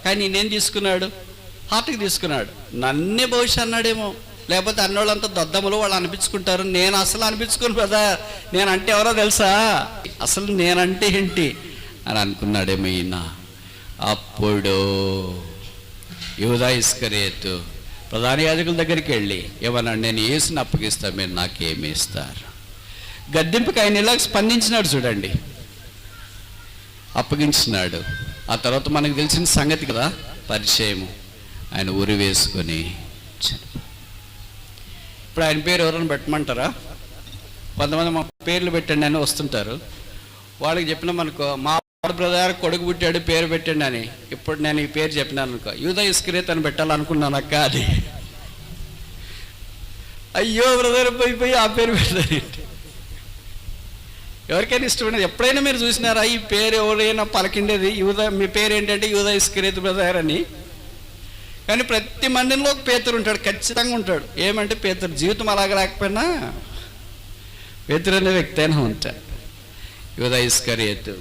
కానీ ఈయనేం తీసుకున్నాడు, హార్ట్కి తీసుకున్నాడు. నన్నే భవిష్య అన్నాడేమో, లేకపోతే అన్నోళ్ళంతా దద్దములు వాళ్ళు అనిపించుకుంటారు, నేను అసలు అనిపించుకోను కదా, నేనంటే ఎవరో తెలుసా, అసలు నేనంటే ఏంటి అని అనుకున్నాడేమో ఈయన. అప్పుడు యూదా ఇస్కరియోతు ప్రధాన యాజకుల దగ్గరికి వెళ్ళి ఏమన్నాడు, నేను యేసుని అప్పగిస్తాను, మీరు నాకేమి ఇస్తారు. గద్దెంపుకి ఆయన ఇలా స్పందించినాడు చూడండి, అప్పగించినాడు. ఆ తర్వాత మనకు తెలిసిన సంగతి కదా, పరిచయము. ఆయన ఉరి వేసుకొని ఇప్పుడు ఆయన పేరు ఎవరైనా పెట్టమంటారా? కొంతమంది మా పేర్లు పెట్టండి అని వస్తుంటారు. వాళ్ళకి చెప్పిన మనకు మా బ్రదర్ కొడుకు పుట్టాడు పేరు పెట్టండి అని. ఇప్పుడు నేను ఈ పేరు చెప్పినాను అనుకో, యూదా ఇస్కరియోతు అని పెట్టాలనుకున్నాను అక్క. అది అయ్యో బ్రదర్ పోయి ఆ పేరు పెడతారు. ఎవరికైనా ఇష్టమైనది. ఎప్పుడైనా మీరు చూసినారా ఈ పేరు ఎవరైనా పలికిండేది? యూదా, మీ పేరు ఏంటంటే యూదా ఇస్కరియోతు బ్రదర్ అని. కానీ ప్రతి మందిలో పేతురు ఉంటాడు, ఖచ్చితంగా ఉంటాడు. ఏమంటే పేతురు జీవితం అలాగ లేకపోయినా పేతురు అనే వ్యక్తి అయినా ఉంటాడు. యూదా ఇస్కరియోతు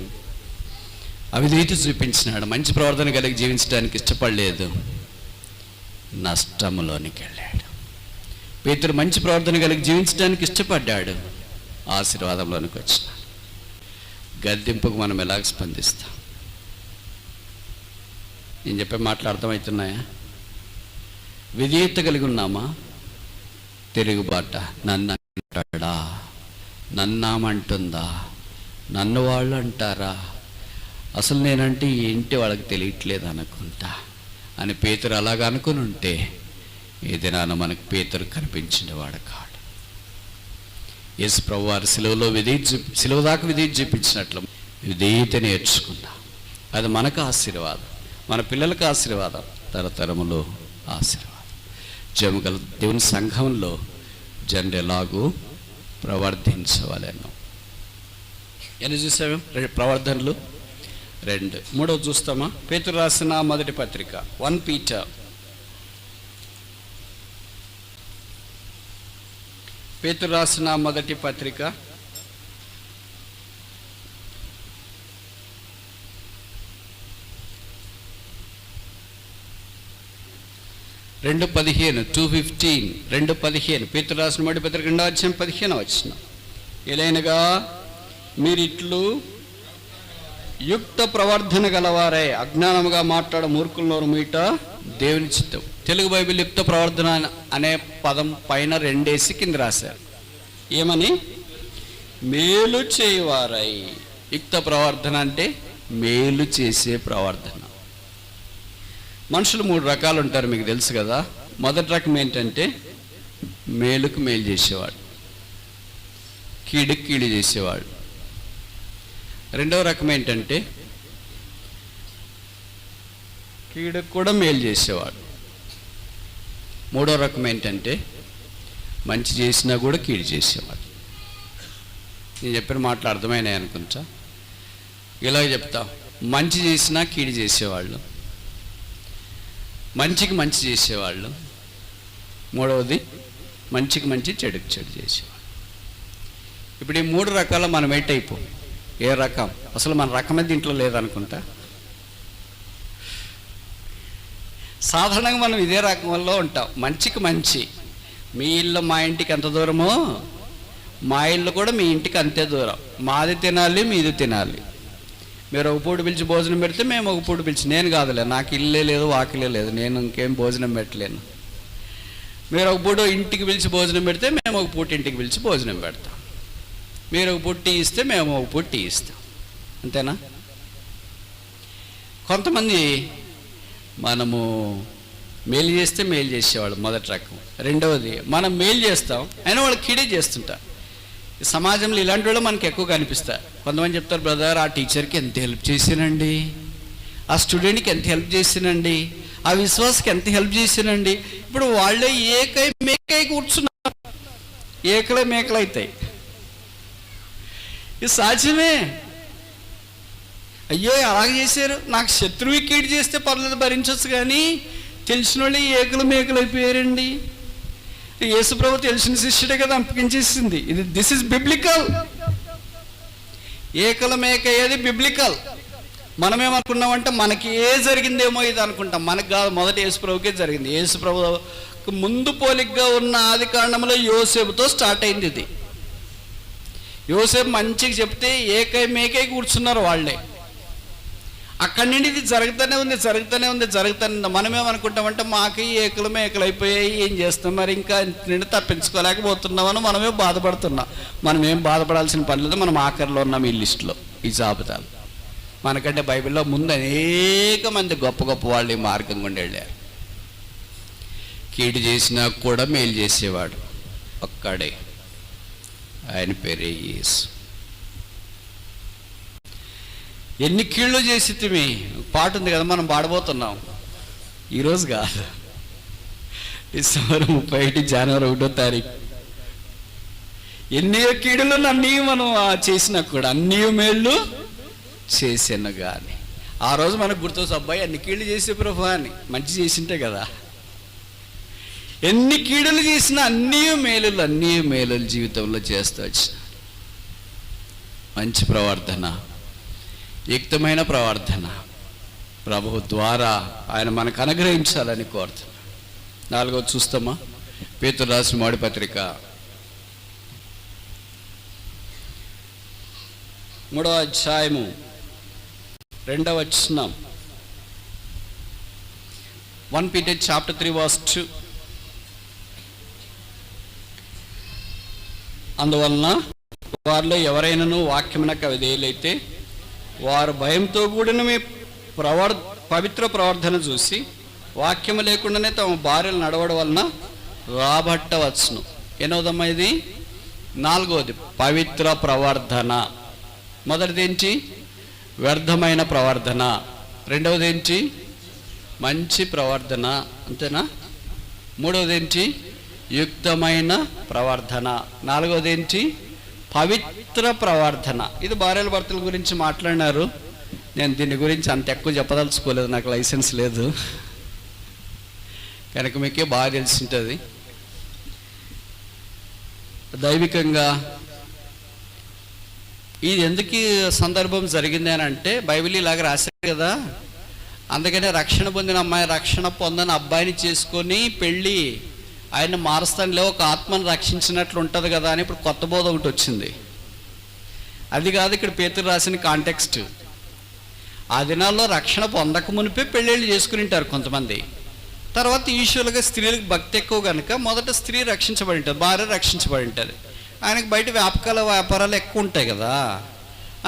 అవినీతి చూపించినాడు, మంచి ప్రవర్తన కలిగి జీవించడానికి ఇష్టపడలేదు, నష్టంలోనికి వెళ్ళాడు. పేతురు మంచి ప్రవర్తన కలిగి జీవించడానికి ఇష్టపడ్డాడు, ఆశీర్వాదంలోనికి వచ్చినాడు. గద్దింపుకు మనం ఎలాగ స్పందిస్తాం? నేను చెప్పే మాటలు అర్థమవుతున్నాయా? విధేయత కలిగి ఉన్నామా? తిరుగుబాట, నన్ను అంటాడా, నన్నామంటుందా, నన్ను వాళ్ళు అంటారా, అసలు నేనంటే ఏంటి వాళ్ళకి తెలియట్లేదు అనుకుంటా అని పేతురు అలాగ అనుకుని ఉంటే ఈ దినాన మనకు పేతురు కనిపించిన వాడు కాడు. యేసు ప్రభువు వారు సిలువ దాకా విధేయత చూపించినట్లు విధేయత నేర్చుకుందాం. అది మనకు ఆశీర్వాదం, మన పిల్లలకు ఆశీర్వాదం, తరతరములో ఆశీర్వాదం. జముగల దేవుని సంఘంలో జనులు ఎలాగూ ప్రవర్తించవలెను. ఎన్ని చూసాము? ప్రవర్తనలు 2. 3 చూస్తామా? పేతురు రాసిన మొదటి పత్రిక 1 పీటర్. పేతురు రాసిన మొదటి పత్రిక 2:15, 2:15, 2:15. పేతురు రాసిన మొదటి పత్రిక 2వ అధ్యాయం 15వ వచనం. ఎలైనగా మీరిట్లు యుక్త ప్రవర్ధన గలవారే, అజ్ఞానముగా మాట్లాడ మూర్ఖుల నోరు మీట దేవుని చిత్తం. తెలుగు బైబిల్ యుక్త ప్రవర్ధన అనే పదం పైన 2 వేసి కింద రాశారు. ఏమని? మేలు చేయవారై. యుక్త ప్రవర్ధన అంటే మేలు చేసే ప్రవర్ధన. మనుషులు 3 రకాలు ఉంటారు, మీకు తెలుసు కదా. మొదటి రకం ఏంటంటే మేలుకు మేలు చేసేవాడు, కీడుకు కీడు చేసేవాడు. రెండవ రకం ఏంటంటే కీడుకు కూడా మేలు చేసేవాడు. మూడో రకం ఏంటంటే మంచి చేసినా కూడా కీడు చేసేవాడు. నేను చెప్పిన మాటలు అర్థమైనాయి అనుకుంటా. ఇలాగ చెప్తా, మంచి చేసినా కీడు చేసేవాళ్ళు, మంచికి మంచి చేసేవాళ్ళు, మూడవది మంచికి మంచి చెడుకు చెడు చేసేవాళ్ళు. ఇప్పుడు ఈ 3 రకాల మనం ఏంటైపో, ఏ రకం? అసలు మన రకమే దీంట్లో లేదనుకుంటా. సాధారణంగా మనం ఇదే రకంలో ఉంటాం, మంచికి మంచి. మీ ఇల్లు మా ఇంటికి ఎంత దూరమో మా ఇల్లు కూడా మీ ఇంటికి అంతే దూరం. మాది తినాలి, మీది తినాలి. మీరు ఒక పూట పిలిచి భోజనం పెడితే మేము ఒక పూట పిలిచి, నేను కాదులే, నాకు ఇల్లే లేదు వాకిలే లేదు, నేను ఇంకేం భోజనం పెట్టలేను. మీరు ఒక పూట ఇంటికి పిలిచి భోజనం పెడితే మేము ఒక పూట ఇంటికి పిలిచి భోజనం పెడతాం. మీరు ఒక పూట టీ ఇస్తే మేము ఒక పూట టీ ఇస్తాం. అంతేనా? కొంతమంది మనము మేలు చేస్తే మేలు చేసేవాళ్ళు, మొదటి రకం. రెండవది మనం మేలు చేస్తాం అయినా వాళ్ళు కీడే చేస్తుంటారు. సమాజంలో ఇలాంటి వాళ్ళు మనకి ఎక్కువ కనిపిస్తారు. కొంతమంది చెప్తారు, బ్రదర్ ఆ టీచర్కి ఎంత హెల్ప్ చేసానండి, ఆ స్టూడెంట్కి ఎంత హెల్ప్ చేసానండి, ఆ విశ్వాసకి ఎంత హెల్ప్ చేసానండి. ఇప్పుడు వాళ్ళే ఏకై మేకై కూర్చున్నారు, ఏకలే మేకలు అవుతాయి. ఇది సాధ్యమే. అయ్యో అలాగే చేశారు, నాకు శత్రువు కీడు చేస్తే పర్లేదు భరించవచ్చు, కానీ తెలిసిన వాళ్ళు ఏకలు మేకలు అయిపోయారండి. యేసుప్రభు తెలిసిన శిష్యుడే కదా అప్పగించేసింది. This is biblical. ఏకల మేక అయ్యేది బిబ్లికల్. మనమేమనుకున్నామంటే మనకి జరిగిందేమో ఇది అనుకుంటాం. మనకు కాదు, మొదటి యేసుప్రభుకే జరిగింది. యేసుప్రభుకు ముందు పోలికగా ఉన్న ఆది కాండంలో యోసేపుతో స్టార్ట్ అయింది ఇది. యోసేపు మంచిగా చెప్తే ఏకై మేకై కూర్చున్నారు వాళ్ళే. అక్కడి నుండి ఇది జరుగుతూనే ఉంది. మనమేమనుకుంటామంటే మాకు ఏకలు మేకలు అయిపోయాయి, ఏం చేస్తాం మరి, ఇంకా నుండి తప్పించుకోలేకపోతున్నామని మనమే బాధపడుతున్నాం. మనం ఏం బాధపడాల్సిన పని లేదు, మనం ఆఖరిలో ఉన్నాం ఈ లిస్టులో, ఈ జాబితాలు. మనకంటే బైబిల్లో ముందు అనేక మంది గొప్ప గొప్ప వాళ్ళు ఈ మార్గం గుండా వెళ్ళారు. కీడు చేసినా కూడా మేలు చేసేవాడు ఒక్కడే, ఆయన పేరే యేసు. ఎన్ని కీళ్ళు చేసి పాట ఉంది కదా, మనం పాడబోతున్నాం ఈరోజు కాదు, డిసెంబర్ 31 జనవరి 1వ తారీఖు. ఎన్ని కీడులు అన్నీ మనం చేసినా కూడా అన్ని మేళ్ళు చేసాను కానీ ఆ రోజు మనకు గుర్తొచ్చు, అబ్బాయి అన్ని కీళ్ళు చేసే ప్రభు అని, మంచి చేసింటే కదా. ఎన్ని కీడులు చేసినా అన్ని మేలులు జీవితంలో చేస్తూ వచ్చి మంచి ప్రవర్తన, యుక్తమైన ప్రవర్తన ప్రభువు ద్వారా ఆయన మనకు అనుగ్రహించాలని కోరుతున్నాం. 4వది చూస్తామా? పేతురు రాసిన మొదటి పత్రిక 3వ అధ్యాయము 2వ వచనం. 1 Peter chapter 3 verse 2. అందువలన వారిలో ఎవరైనాను వాక్యమునకు అవిధేయులైతే వారు భయంతో కూడిన మీ పవిత్ర ప్రవర్తన చూసి వాక్యము లేకుండానే తమ భార్యలు నడవడం వలన రాబట్టవచ్చును. ఎన్నోదమ్మా ఇది? 4వది పవిత్ర ప్రవర్తన. మొదటిది ఏంటి? వ్యర్థమైన ప్రవర్తన. 2వది ఏంటి? మంచి ప్రవర్తన. అంతేనా? 3వది ఏంటి? యుక్తమైన ప్రవర్తన. 4వది ఏంటి? పవిత్ర ప్రవర్తన. ఇది భార్యల భర్తల గురించి మాట్లాడినారు. నేను దీని గురించి అంత ఎక్కువ చెప్పదలుచుకోలేదు, నాకు లైసెన్స్ లేదు కనుక మీకే బాగా తెలిసి ఉంటుంది. దైవికంగా ఇది ఎందుకు సందర్భం జరిగింది అని అంటే, బైబిల్ ఇలాగ రాశారు కదా, అందుకనే రక్షణ పొందిన అమ్మాయి రక్షణ పొందని అబ్బాయిని చేసుకొని పెళ్ళి ఆయన మారుస్తానులే, ఒక ఆత్మను రక్షించినట్లు ఉంటుంది కదా అని ఇప్పుడు కొత్త బోధ ఒకటి వచ్చింది. అది కాదు ఇక్కడ పేతురు రాసిన కాంటెక్స్ట్. ఆ దినాల్లో రక్షణ పొందక మునిపే పెళ్ళిళ్ళు చేసుకుని ఉంటారు కొంతమంది. తర్వాత యూజువల్గా స్త్రీలకు భక్తి ఎక్కువ కనుక మొదట స్త్రీ రక్షించబడి ఉంటుంది, భార్య రక్షించబడి ఉంటుంది. ఆయనకు బయట వ్యాపారాలు ఎక్కువ ఉంటాయి కదా,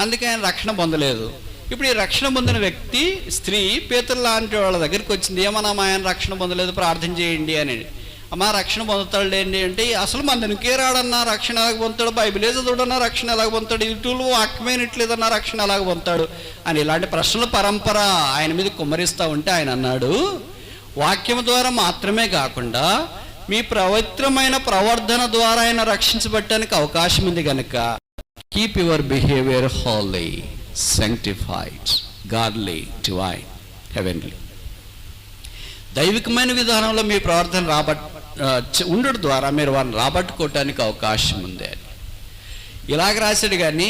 అందుకే ఆయన రక్షణ పొందలేదు. ఇప్పుడు ఈ రక్షణ పొందిన వ్యక్తి స్త్రీ పేతురు లాంటి వాళ్ళ దగ్గరికి వచ్చింది, ఏమన్నా ఆయన రక్షణ పొందలేదు ప్రార్థన చేయండి అని. అమ్మా రక్షణ పొందుతాడు ఏంటి అంటే, అసలు మందికే రాడన్నా రక్షణ ఎలాగ పొందుతాడు, బైబిలే చదువుడన్నా రక్షణ ఎలాగ పొందుతాడు, యూట్యూబ్లో వాక్యమైనట్లేదన్నా రక్షణ ఎలాగ పొందుతాడు అని ఇలాంటి ప్రశ్నల పరంపర ఆయన మీద కుమ్మరిస్తూ ఉంటే ఆయన అన్నాడు, వాక్యం ద్వారా మాత్రమే కాకుండా మీ పవిత్రమైన ప్రవర్తన ద్వారా ఆయన రక్షించబడటానికి అవకాశం ఉంది కనుక keep your behaviour holy, sanctified, godly, divine, heavenly. దైవికమైన విధానంలో మీ ప్రవర్తన ఉండడం ద్వారా మీరు వారిని రాబట్టుకోవటానికి అవకాశం ఉంది అని ఇలాగ రాశాడు. కానీ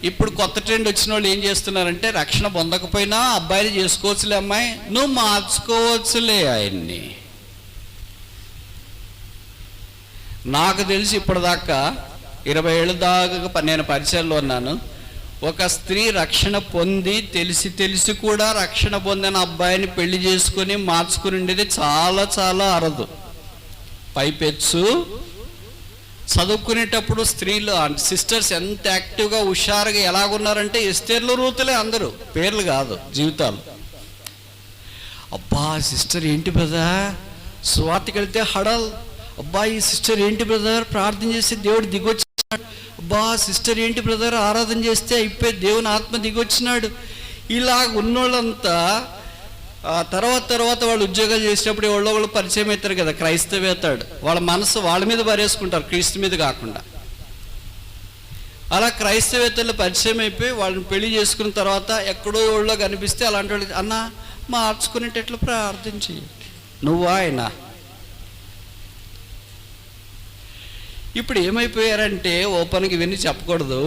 ఇప్పుడు కొత్త ట్రెండ్ వచ్చిన వాళ్ళు ఏం చేస్తున్నారంటే, రక్షణ పొందకపోయినా అబ్బాయిని చేసుకోవచ్చులే, అమ్మాయి నువ్వు మార్చుకోవచ్చులే ఆయన్ని. నాకు తెలిసి ఇప్పటిదాకా 20 ఏళ్ళ దాకా నేను పరిచయంలో ఉన్నాను. ఒక స్త్రీ రక్షణ పొంది తెలిసి కూడా రక్షణ పొందిన అబ్బాయిని పెళ్లి చేసుకొని మార్చుకుని ఉండేది చాలా చాలా అరదు. పైపెచ్చు చదువుకునేటప్పుడు స్త్రీలు సిస్టర్స్ ఎంత యాక్టివ్గా హుషారుగా ఎలాగున్నారంటే, ఎస్తేర్లు రూతులే అందరూ, పేర్లు కాదు జీవితాలు. అబ్బా సిస్టర్ ఏంటి బ్రదర్, స్వాతికి వెళ్తే హడల్, అబ్బా ఈ సిస్టర్ ఏంటి బ్రదర్ ప్రార్థన చేస్తే దేవుడు దిగొచ్చినాడు, అబ్బా సిస్టర్ ఏంటి బ్రదర్ ఆరాధన చేస్తే అయిపోయి దేవుని ఆత్మ దిగొచ్చినాడు. ఇలాగ ఉన్నోళ్ళంతా తర్వాత వాళ్ళు ఉద్యోగాలు చేసేటప్పుడు వాళ్ళు పరిచయం అవుతారు కదా, క్రైస్తవేతాడు, వాళ్ళ మనసు వాళ్ళ మీద పారేసుకుంటారు, క్రీస్తు మీద కాకుండా. అలా క్రైస్తవేతలు పరిచయం అయిపోయి వాళ్ళని పెళ్లి చేసుకున్న తర్వాత ఎక్కడో ఊళ్ళో కనిపిస్తే అలాంటి వాళ్ళు, అన్న మార్చుకునేటట్లు ప్రార్థన చేయండి, నువ్వా ఆయన. ఇప్పుడు ఏమైపోయారంటే, ఓపెన్కి ఇవన్నీ చెప్పకూడదు,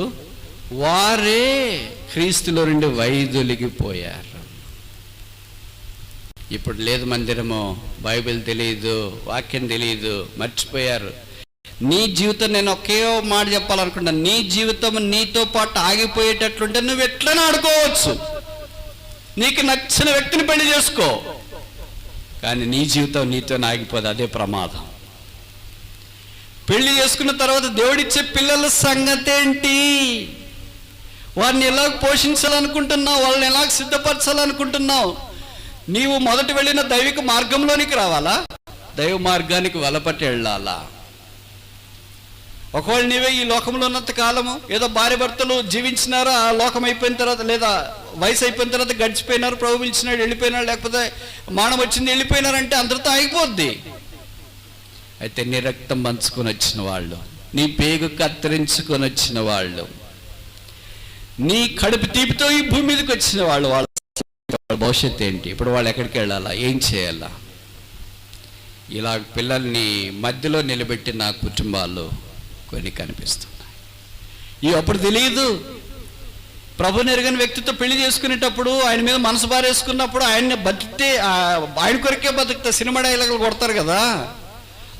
వారే క్రీస్తులో నుండి వైదొలిగిపోయారు. ఇప్పుడు లేదు మందిరము, బైబిల్ తెలియదు, వాక్యం తెలియదు, మర్చిపోయారు. నీ జీవితం, నేను ఒకే మాట చెప్పాలనుకుంటా, నీ జీవితం నీతో పాటు ఆగిపోయేటట్లుంటే నువ్వు ఎట్లనే ఆడుకోవచ్చు, నీకు నచ్చిన వ్యక్తిని పెళ్లి చేసుకో, కానీ నీ జీవితం నీతో ఆగిపోదు, అదే ప్రమాదం. పెళ్లి చేసుకున్న తర్వాత దేవుడిచ్చే పిల్లల సంగతి ఏంటి? వారిని ఎలాగ పోషించాలనుకుంటున్నావు, వాళ్ళని ఎలాగ సిద్ధపరచాలనుకుంటున్నావు? నీవు మొదటి వెళ్ళిన దైవిక మార్గంలోనికి రావాలా, దైవ మార్గానికి వలపట్టి వెళ్ళాలా. ఒకవేళ నీవే ఈ లోకంలో ఉన్నంత కాలము ఏదో భార్య భర్తలు జీవించినారా, ఆ లోకం అయిపోయిన తర్వాత లేదా వయసు అయిపోయిన తర్వాత గడిచిపోయినారు, ప్రభు పిలిచినాడు వెళ్ళిపోయినాడు, లేకపోతే మానం వచ్చింది వెళ్ళిపోయినారంటే అందరితో ఆగిపోద్ది. అయితే నీ రక్తం పంచుకొని వచ్చిన వాళ్ళు, నీ పేగు కత్తిరించుకొని వచ్చిన వాళ్ళు, నీ కడుపు తీపితో ఈ భూమి మీదకి వచ్చిన వాళ్ళు, వాళ్ళ భవిష్యత్తు ఏంటి? ఇప్పుడు వాళ్ళు ఎక్కడికి వెళ్ళాలా, ఏం చేయాలా? ఇలా పిల్లల్ని మధ్యలో నిలబెట్టిన కుటుంబాలు కొన్ని కనిపిస్తున్నాయి. ఇవి అప్పుడు తెలియదు. ప్రభు నెరగని వ్యక్తితో పెళ్లి చేసుకునేటప్పుడు, ఆయన మీద మనసు బారేసుకున్నప్పుడు ఆయన్ని బతికితే ఆయన కొరకే బతుకుతా, సినిమా డైలాగులు కొడతారు కదా,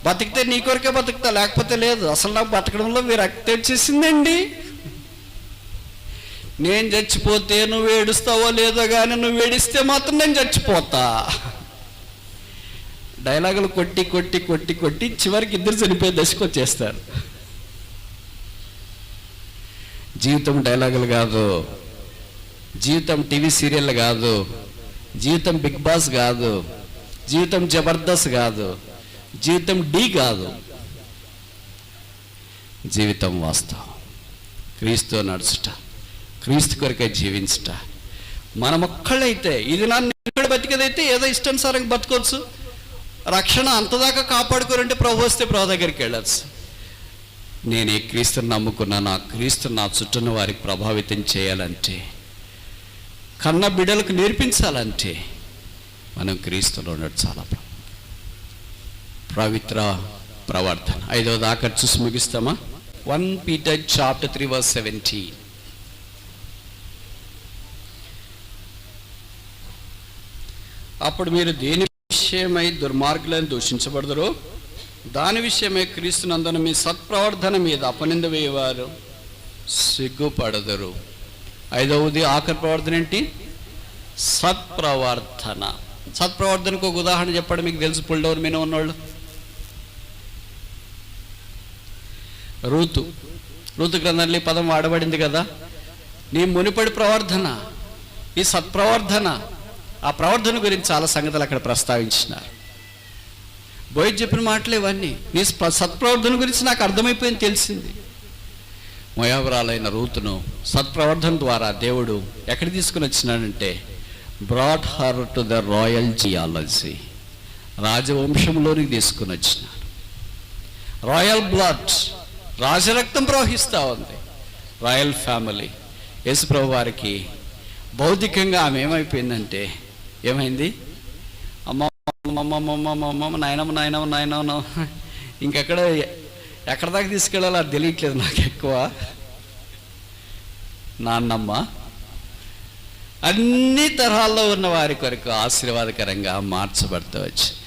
బతికితే నీ కొరకే బతుకుతా, లేకపోతే లేదు. అసలు నాకు బతకడంలో విరక్తి వచ్చేసిందండి. నేను చచ్చిపోతే నువ్వు ఏడుస్తావో లేదో కానీ నువ్వు ఏడిస్తే మాత్రం నేను చచ్చిపోతా. డైలాగులు కొట్టి కొట్టి కొట్టి కొట్టి చివరికి ఇద్దరు చనిపోయే దశకు వచ్చేస్తారు. జీవితం డైలాగులు కాదు, జీవితం టీవీ సీరియల్ కాదు, జీవితం బిగ్ బాస్ కాదు, జీవితం జబర్దస్త్ కాదు, జీవితం డి కాదు, జీవితం వాస్తవం. క్రీస్తు నడుచుట, క్రీస్తు కొరకే జీవించుట. మనం ఒక్కళ్ళైతే ఇది నన్ను ఇక్కడ బతికేదైతే ఏదో ఇష్టానుసారంగా బతకొచ్చు. రక్షణ అంతదాకా కాపాడుకోరంటే ప్రభు వస్తే ప్రభు దగ్గరికి వెళ్ళచ్చు. నేను ఏ క్రీస్తుని నమ్ముకున్నాను, ఆ క్రీస్తు నా చుట్టూన్న వారికి ప్రభావితం చేయాలంటే, కన్న బిడ్డలకు నేర్పించాలంటే మనం క్రీస్తులో ఉండడం చాలా పవిత్ర ప్రవర్తన. 5వ దాకా చూసి ముగిస్తామా? 1 Peter chapter 3 verse 17. అప్పుడు మీరు దేని విషయమై దుర్మార్గులను దూషించబడదురో దాని విషయమై క్రీస్తునందున మీ సత్ప్రవర్తన మీద అపనింద వేయవారు సిగ్గుపడదురు. 5వది ఆఖరి ప్రవర్తన ఏంటి? సత్ప్రవర్తన. సత్ప్రవర్తనకు ఒక ఉదాహరణ చెప్పండి, మీకు తెలుసు. పుల్డోర్ మీద ఉన్నవాళ్ళు రూతు గ్రంథంలో పదం వాడబడింది కదా. నీ మునిపడి ప్రవర్తన, ఈ సత్ప్రవర్తన, ఆ ప్రవర్తన గురించి చాలా సంగతులు అక్కడ ప్రస్తావించినారు. బోయ్ చెప్పిన మాటలు ఇవన్నీ. నీ సత్ప్రవర్తన గురించి నాకు అర్థమైపోయింది, తెలిసింది. మోయాబురాలైన రూతును సత్ప్రవర్తన ద్వారా దేవుడు ఎక్కడ తీసుకుని వచ్చినాడంటే, brought her to the royal genealogy, రాజవంశంలోనికి తీసుకుని వచ్చినాడు. రాయల్ బ్లడ్, రాజరక్తం ప్రవహిస్తూ ఉంది. Royal family. యేసుప్రభు వారికి భౌతికంగా ఆమె ఏమైపోయిందంటే, ఏమైంది? అమ్మ నాయనమ్మ ఇంకెక్కడ ఎక్కడ దాకా తీసుకెళ్ళాలో అది తెలియట్లేదు నాకు. ఎక్కువ నాన్నమ్మ అన్ని తరహాల్లో ఉన్న వారి కొరకు ఆశీర్వాదకరంగా మార్చబడుతూ వచ్చింది.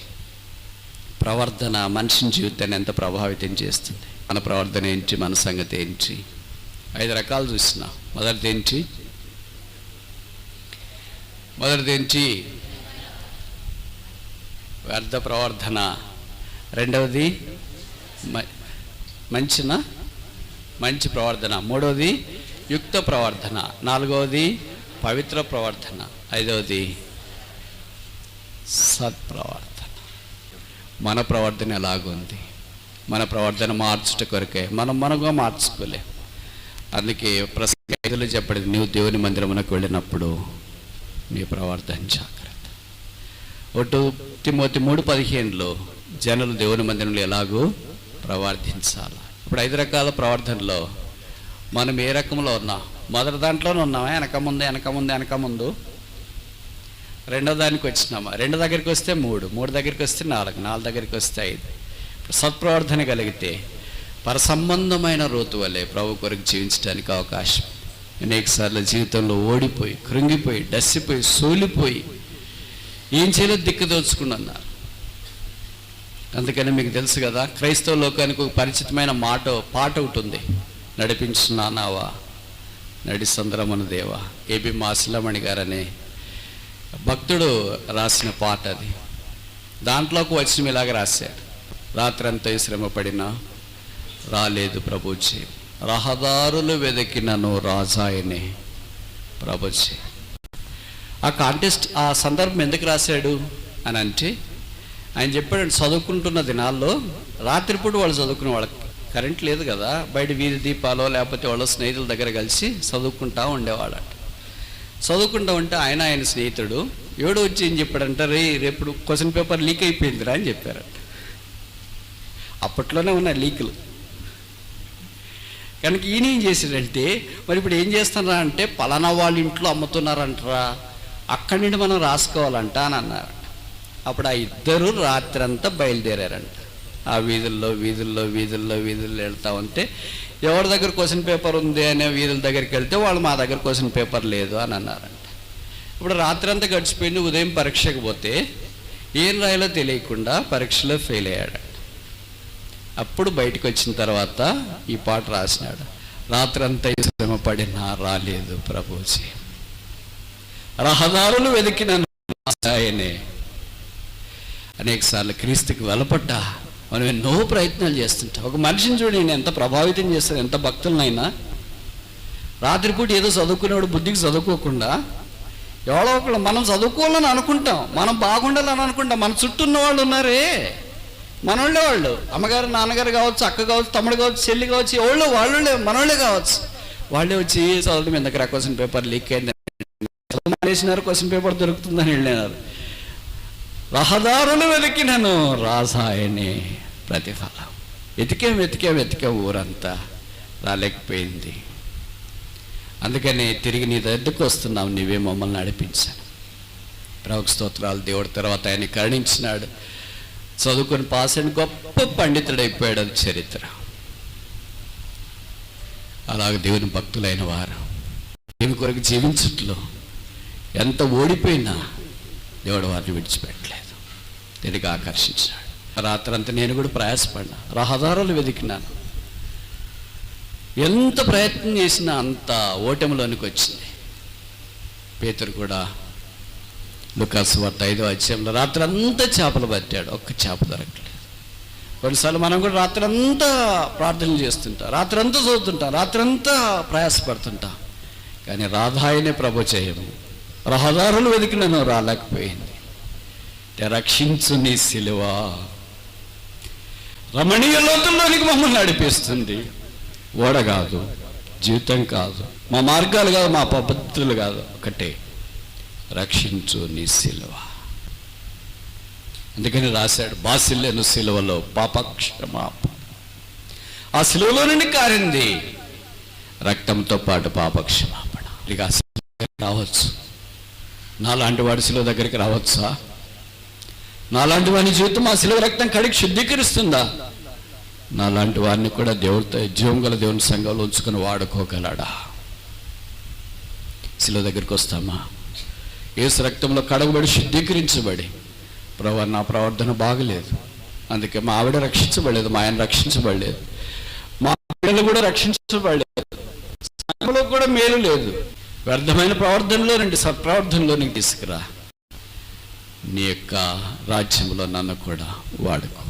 ప్రవర్తన మనిషిని జీవితాన్ని ఎంత ప్రభావితం చేస్తుంది. మన ప్రవర్తన ఏంటి, మన సంగతి ఏంటి? 5 రకాలు చూసినా. మొదటిది ఏంటి? వ్యర్థ ప్రవర్తన. రెండవది మంచి ప్రవర్తన. మూడవది యుక్త ప్రవర్తన. 4వది పవిత్ర ప్రవర్తన. 5వది సత్ప్రవర్తన. మన ప్రవర్తన ఎలాగుంది? మన ప్రవర్తన మార్చుట కొరకే మనగా మార్చుకోలే. అందుకే ప్రసంగ 5లో చెప్పండి, నీవు దేవుని మందిరమునకు వెళ్ళినప్పుడు నీ ప్రవర్తన జాగ్రత్త. 1 తిమోతి 3:15లో జనులు దేవుని మందిరంలో ఎలాగో ప్రవర్తించాలి. ఇప్పుడు 5 రకాల ప్రవర్తనలో మనం ఏ రకంలో ఉన్నాం? మొదటి దాంట్లోనే ఉన్నామా? వెనక ముందు. రెండో దానికి వచ్చినామా? 2 దగ్గరికి వస్తే 3 దగ్గరికి వస్తే 4 దగ్గరికి వస్తే 5. ఇప్పుడు సత్ప్రవర్తన కలిగితే పరసంబంధమైన రూతు వలె ప్రభు కొరకు జీవించడానికి అవకాశం. అనేకసార్లు జీవితంలో ఓడిపోయి, కృంగిపోయి, డస్సిపోయి, సోలిపోయి, ఏం చేయలేదు దిక్కుదోచుకున్నారు. అందుకని మీకు తెలుసు కదా, క్రైస్తవ లోకానికి ఒక పరిచితమైన పాట ఒకటి ఉంది. నడిపించున్నావా నడి సంద్రమన దేవా. ఏబి మాసిలమణి గారనే భక్తుడు రాసిన పాట అది. దాంట్లోకి వచ్చిన ఇలాగ రాశాడు, రాత్రంతా శ్రమ పడినా రాలేదు ప్రభుజీ, రహదారులు వెదకినను రాజాయనే ప్రభుజీ. ఆ సందర్భం ఎందుకు రాశాడు అని అంటే, ఆయన చెప్పాడు, చదువుకుంటున్న దినాల్లో రాత్రిపూట వాళ్ళు చదువుకునే వాళ్ళకి కరెంట్ లేదు కదా, బయట వీధి దీపాలో లేకపోతే వాళ్ళ స్నేహితుల దగ్గర కలిసి చదువుకుంటా ఉండేవాళ్ళట. చదువుకుంటా ఉంటే ఆయన స్నేహితుడు ఎవడో వచ్చి ఏం చెప్పాడంట, రేపు క్వశ్చన్ పేపర్ లీక్ అయిపోయిందిరా అని చెప్పారట. అప్పట్లోనే ఉన్న లీకులు కనుక ఈయన ఏం చేశాడంటే, మరి ఇప్పుడు ఏం చేస్తున్నారా అంటే, పలానా వాళ్ళ ఇంట్లో అమ్ముతున్నారంటారా, అక్కడి నుండి మనం రాసుకోవాలంట అని అన్నారంట. అప్పుడు ఆ ఇద్దరు రాత్రంతా బయలుదేరారంట. ఆ వీధుల్లో వెళ్తా ఉంటే ఎవరి దగ్గర క్వశ్చన్ పేపర్ ఉంది అనే వీధుల దగ్గరికి వెళ్తే వాళ్ళు మా దగ్గర క్వశ్చన్ పేపర్ లేదు అని అన్నారంట. ఇప్పుడు రాత్రంతా గడిచిపోయింది. ఉదయం పరీక్షకు పోతే ఏం రాయాలో తెలియకుండా పరీక్షలో ఫెయిల్ అయ్యాడు. అప్పుడు బయటకు వచ్చిన తర్వాత ఈ పాట రాసినాడు, రాత్రంతా శ్రమ పడినా రాలేదు ప్రభుజీ, రహదారులు వెతికిన ఆయనే. అనేక సార్లు క్రీస్తుకి వెలపడ్డా మనం ఎన్నో ప్రయత్నాలు చేస్తుంటాం. ఒక మనిషిని చూడండి, నేను ఎంత ప్రభావితం చేస్తాను, ఎంత భక్తులనైనా. రాత్రిపూట ఏదో చదువుకునేవాడు బుద్ధికి చదువుకోకుండా ఎవరో ఒకళ్ళు మనం చదువుకోవాలని అనుకుంటాం, మనం బాగుండాలని అనుకుంటాం. మన చుట్టూ ఉన్న వాళ్ళు ఉన్నారే, మనోళ్ళే వాళ్ళు, అమ్మగారు నాన్నగారు కావచ్చు, అక్క కావచ్చు, తమ్ముడు కావచ్చు, చెల్లి కావచ్చు, ఎవరో వాళ్ళే మనోళ్ళే కావచ్చు. వాళ్ళే వచ్చి చదవడం ఎందుకు క్వశ్చన్ పేపర్ లీక్ అయింది మానేసినారు, క్వశ్చన్ పేపర్ దొరుకుతుందని వెళ్ళినారు. రహదారులు వెతికినను రాసాయనే ప్రతిఫలం. వెతికాం ఊరంతా, రాలేకపోయింది. అందుకని తిరిగి నీ దగ్గరకు వస్తున్నాం, నీవే మమ్మల్ని నడిపించాను. ప్రభువుకు స్తోత్రాలు. దేవుడి తర్వాత ఆయన కరుణించినాడు, చదువుకొని పాస్ అయిన గొప్ప పండితుడైపోయాడు. అది చరిత్ర. అలాగే దేవుని భక్తులైన వారు దేవుని కొరకు జీవించట్లో ఎంత ఓడిపోయినా దేవుడు వారిని విడిచిపెట్టలేదు, తిరిగి ఆకర్షించాడు. రాత్రంతా నేను కూడా ప్రయాసపడినా, రహదారులు వెతికినాను. ఎంత ప్రయత్నం చేసినా అంత ఓటమిలోనికి వచ్చింది. పేతురు కూడా లూకాసు వార్త 5వ అధ్యాయంలో రాత్రంతా చేపలు పట్టాడు, ఒక్క చేప దొరకలేదు. కొన్నిసార్లు మనం కూడా రాత్రంతా ప్రార్థనలు చేస్తుంటాం, రాత్రంతా చదువుతుంటాం, రాత్రంతా ప్రయాసపడుతుంటాం, కానీ రాధాయనే ప్రభు చేయము. రహదారులు వెతికినను రాలేకపోయింది. రక్షించు నీ సిలువ రమణీయ లోతుల్లోనికి మమ్మల్ని నడిపిస్తుంది. ఓడ కాదు, జీవితం కాదు, మా మార్గాలు కాదు, మా పద్ధతులు కాదు, ఒకటే, రక్షించు నీ సిలువ. అందుకని రాశాడు, బాసిల్లెను సిలువలో పాపక్షమాపణ. ఆ సిలువలో నుండి కారింది రక్తంతో పాటు పాపక్షమాపణ. ఇక రావచ్చు, నాలాంటి వాడి సిలువ దగ్గరికి రావచ్చా? నాలాంటి వాని జీవితం ఆ సిలువ రక్తం కడిగి శుద్ధీకరిస్తుందా? నాలాంటి వారిని కూడా దేవుడితో జీవం గల దేవుని సంఘంలో ఉంచుకొని వాడుకోగలడా? సిలువ దగ్గరికి వస్తామా? యేసు రక్తంలో కడగబడి శుద్ధీకరించబడి, ప్రభు నా ప్రవర్తన బాగలేదు, అందుకే మా ఆవిడ రక్షించబడలేదు, మా ఆయన రక్షించబడలేదు, మా పిల్లలు కూడా రక్షించబడలేదు, సంఘంలో కూడా మేలు లేదు, వ్యర్థమైన ప్రవర్తనలో నుండి సత్ప్రవర్తనలోనికి తీసుకురా, నీ యొక్క రాజ్యంలో నన్ను కూడా వాడుకో.